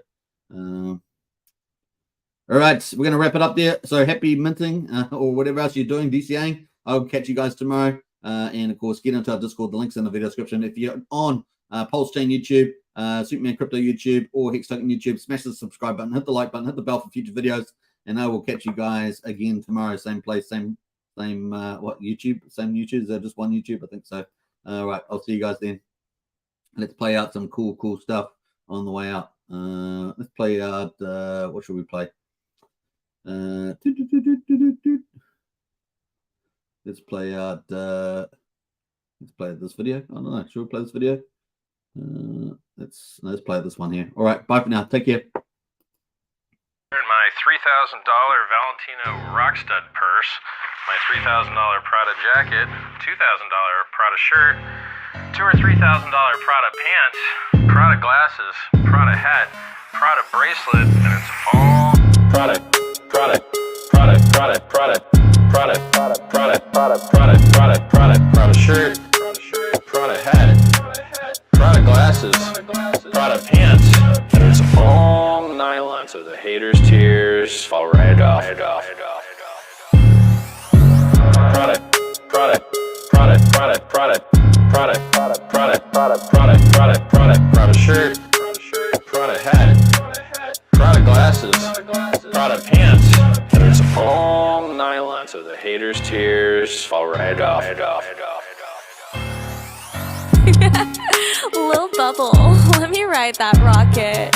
All right, we're going to wrap it up there. So happy minting or whatever else you're doing, DCAing. I'll catch you guys tomorrow. And, of course, get into our Discord. The link's in the video description. If you're on PulseChain YouTube, Superman Crypto YouTube, or Hex Token YouTube, smash the subscribe button, hit the like button, hit the bell for future videos. And I will catch you guys again tomorrow. Same place, same YouTube? Same YouTube? Is there just one YouTube? I think so. All right, I'll see you guys then. Let's play out some cool stuff on the way out. Let's play out, what should we play? Let's play out let's play this video. I don't know, should we play this video? Let's play this one here. All right, bye for now. Take care. My $3,000 Valentino Rockstud purse, my $3,000 Prada jacket, $2,000 Prada shirt, $2,000 or $3,000 Prada pants, Prada glasses, Prada hat, Prada bracelet, and it's all Prada shirt, Prada hat, Prada glasses, Prada pants, and it's all nylon, so the haters' tears fall right off. Prada shirt, Prada hat, Prada glasses, Prada pants, and it's all nylon, so the haters' tears fall right off. Lil Bubble, let me ride that rocket.